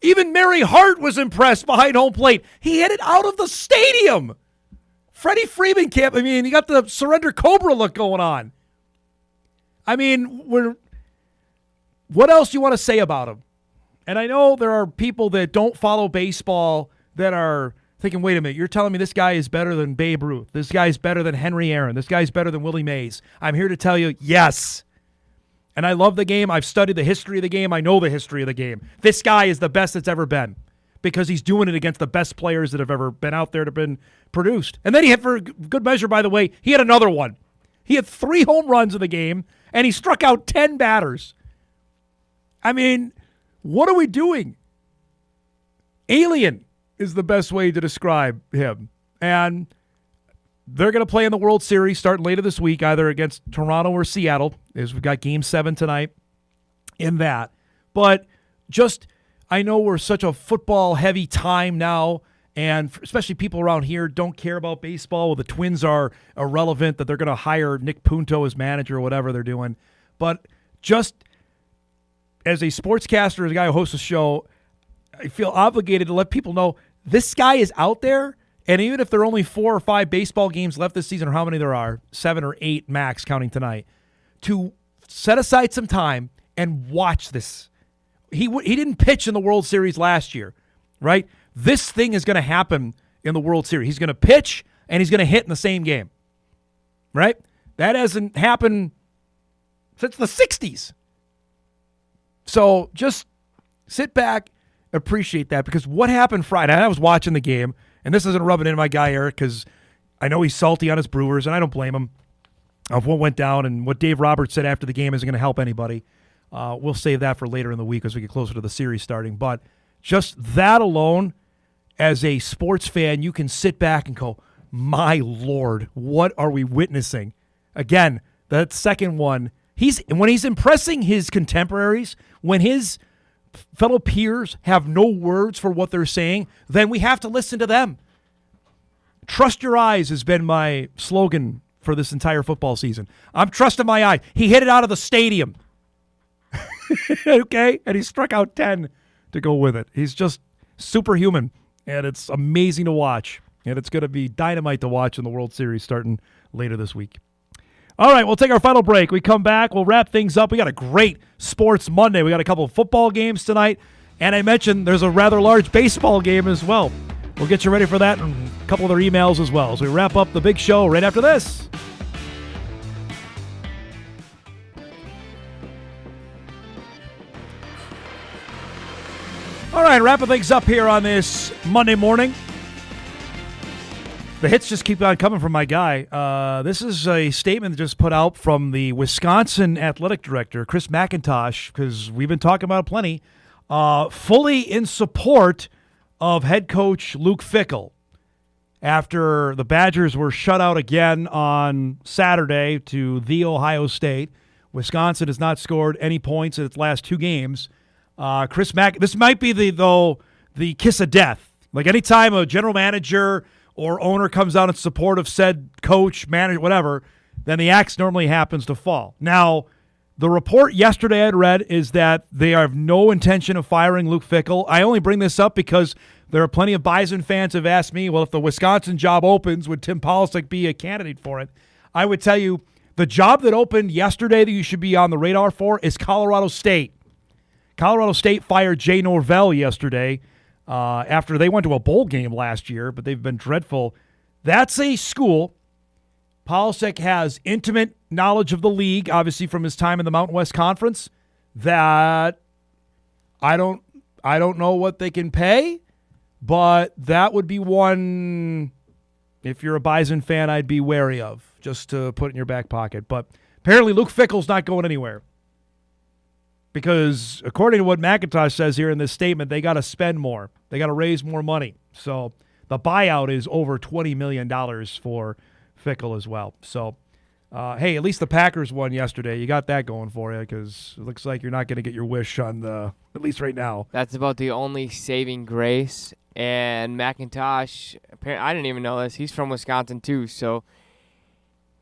Even Mary Hart was impressed behind home plate. He hit it out of the stadium. Freddie Freeman you got the Surrender Cobra look going on. What else do you want to say about him? And I know there are people that don't follow baseball that are thinking, wait a minute, you're telling me this guy is better than Babe Ruth. This guy's better than Henry Aaron. This guy's better than Willie Mays. I'm here to tell you, yes. And I love the game. I've studied the history of the game. I know the history of the game. This guy is the best that's ever been because he's doing it against the best players that have ever been out there to have been produced. And then he had, for good measure, by the way, he had another one. He had 3 home runs in the game, and he struck out 10 batters. What are we doing? Alien is the best way to describe him. And they're going to play in the World Series starting later this week, either against Toronto or Seattle, as we've got Game 7 tonight in that. But I know we're such a football-heavy time now, and especially people around here don't care about baseball. Well, the Twins are irrelevant, that they're going to hire Nick Punto as manager or whatever they're doing. But just as a sportscaster, as a guy who hosts a show, I feel obligated to let people know this guy is out there, and even if there are only 4 or 5 baseball games left this season, or how many there are, 7 or 8 max counting tonight, to set aside some time and watch this. He didn't pitch in the World Series last year, right? This thing is going to happen in the World Series. He's going to pitch, and he's going to hit in the same game, right? That hasn't happened since the 60s. So just sit back, appreciate that, because what happened Friday, I was watching the game, and this isn't rubbing in my guy Eric because I know he's salty on his Brewers, and I don't blame him of what went down, and what Dave Roberts said after the game isn't going to help anybody. We'll save that for later in the week as we get closer to the series starting. But just that alone, as a sports fan, you can sit back and go, my Lord, what are we witnessing? Again, that second one, when he's impressing his contemporaries, when his fellow peers have no words for what they're saying, then we have to listen to them. Trust your eyes has been my slogan for this entire football season. I'm trusting my eye. He hit it out of the stadium. Okay? And he struck out 10 to go with it. He's just superhuman, and it's amazing to watch. And it's going to be dynamite to watch in the World Series starting later this week. All right, we'll take our final break. We come back. We'll wrap things up. We got a great Sports Monday. We got a couple of football games tonight. And I mentioned there's a rather large baseball game as well. We'll get you ready for that and a couple of their emails as well. So we wrap up the big show right after this. All right, wrapping things up here on this Monday morning. The hits just keep on coming from my guy. This is a statement just put out from the Wisconsin athletic director, Chris McIntosh, because we've been talking about it plenty, fully in support of head coach Luke Fickell. After the Badgers were shut out again on Saturday to the Ohio State, Wisconsin has not scored any points in its last two games. This might be the kiss of death. Like anytime a general manager or owner comes out in support of said coach, manager, whatever, then the axe normally happens to fall. Now, the report yesterday I'd read is that they have no intention of firing Luke Fickell. I only bring this up because there are plenty of Bison fans who have asked me, well, if the Wisconsin job opens, would Tim Polisic be a candidate for it? I would tell you the job that opened yesterday that you should be on the radar for is Colorado State. Colorado State fired Jay Norvell yesterday after they went to a bowl game last year, but they've been dreadful. That's a school. Polisic has intimate knowledge of the league, obviously from his time in the Mountain West Conference, that I don't know what they can pay, but that would be one, if you're a Bison fan, I'd be wary of, just to put in your back pocket. But apparently Luke Fickell's not going anywhere. Because according to what McIntosh says here in this statement, they got to spend more. They got to raise more money. So the buyout is over $20 million for Fickell as well. So, hey, at least the Packers won yesterday. You got that going for you because it looks like you're not going to get your wish on at least right now. That's about the only saving grace. And McIntosh, apparently, I didn't even know this. He's from Wisconsin too, so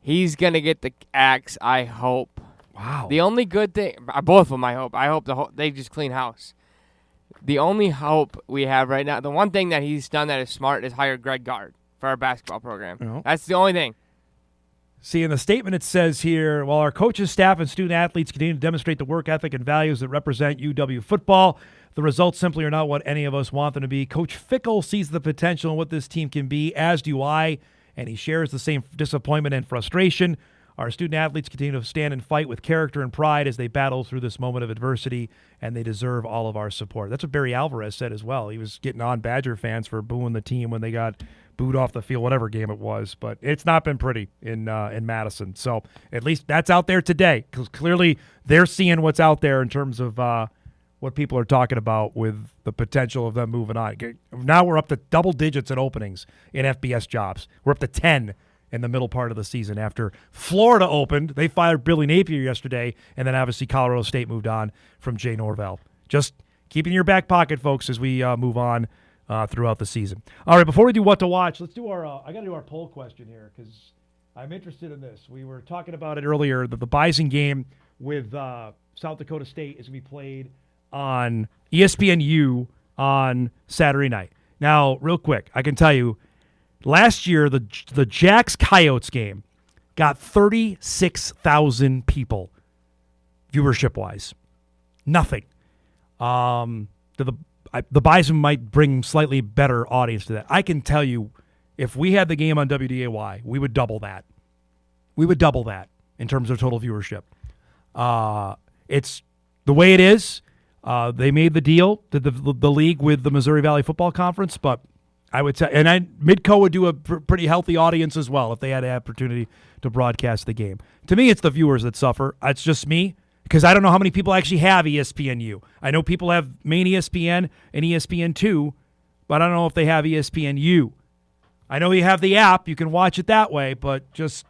he's going to get the axe, I hope. Wow. The only good thing, both of them, I hope they just clean house. The only hope we have right now, the one thing that he's done that is smart is hire Greg Gard for our basketball program. Oh. That's the only thing. See, in the statement it says here, while our coaches, staff, and student athletes continue to demonstrate the work ethic and values that represent UW football, the results simply are not what any of us want them to be. Coach Fickell sees the potential in what this team can be, as do I, and he shares the same disappointment and frustration. Our student-athletes continue to stand and fight with character and pride as they battle through this moment of adversity, and they deserve all of our support. That's what Barry Alvarez said as well. He was getting on Badger fans for booing the team when they got booed off the field, whatever game it was. But it's not been pretty in Madison. So at least that's out there today, because clearly they're seeing what's out there in terms of what people are talking about with the potential of them moving on. Now we're up to double digits in openings in FBS jobs. We're up to 10 in the middle part of the season. After Florida opened, they fired Billy Napier yesterday, and then obviously Colorado State moved on from Jay Norvell. Just keep it in your back pocket, folks, as we move on throughout the season. All right, before we do what to watch, let's do our I got to do our poll question here because I'm interested in this. We were talking about it earlier, that the Bison game with South Dakota State is going to be played on ESPNU on Saturday night. Now, real quick, I can tell you, last year, the Jacks-Coyotes game got 36,000 people, viewership-wise. Nothing. The Bison might bring slightly better audience to that. I can tell you, if we had the game on WDAY, we would double that. We would double that in terms of total viewership. It's the way it is. They made the deal, the league with the Missouri Valley Football Conference, but I would say, and Midco would do a pretty healthy audience as well if they had an opportunity to broadcast the game. To me, it's the viewers that suffer. It's just me, because I don't know how many people actually have ESPNU. I know people have main ESPN and ESPN2, but I don't know if they have ESPNU. I know you have the app. You can watch it that way, but just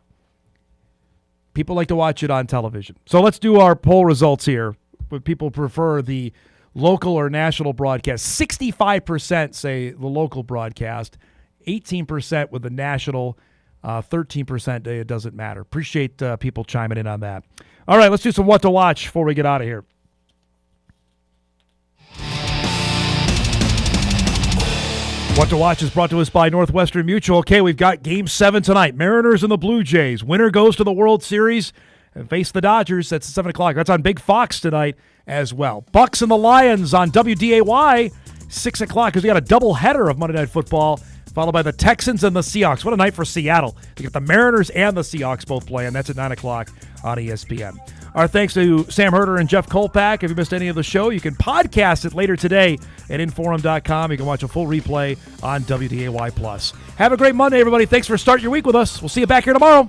people like to watch it on television. So let's do our poll results here. Would people prefer the local or national broadcast? 65% say the local broadcast, 18% with the national, 13% it doesn't matter. Appreciate people chiming in on that. All right, let's do some what to watch before we get out of here. What to Watch is brought to us by Northwestern Mutual. Okay, we've got Game 7 tonight. Mariners and the Blue Jays. Winner goes to the World Series and face the Dodgers. That's 7 o'clock. That's on Big Fox tonight as well. Bucks and the Lions on WDAY, 6 o'clock, because we got a doubleheader of Monday Night Football, followed by the Texans and the Seahawks. What a night for Seattle. We got the Mariners and the Seahawks both playing. That's at 9 o'clock on ESPN. Our thanks to Sam Herder and Jeff Kolpack. If you missed any of the show, you can podcast it later today at Inforum.com. You can watch a full replay on WDAY+. Have a great Monday, everybody. Thanks for starting your week with us. We'll see you back here tomorrow.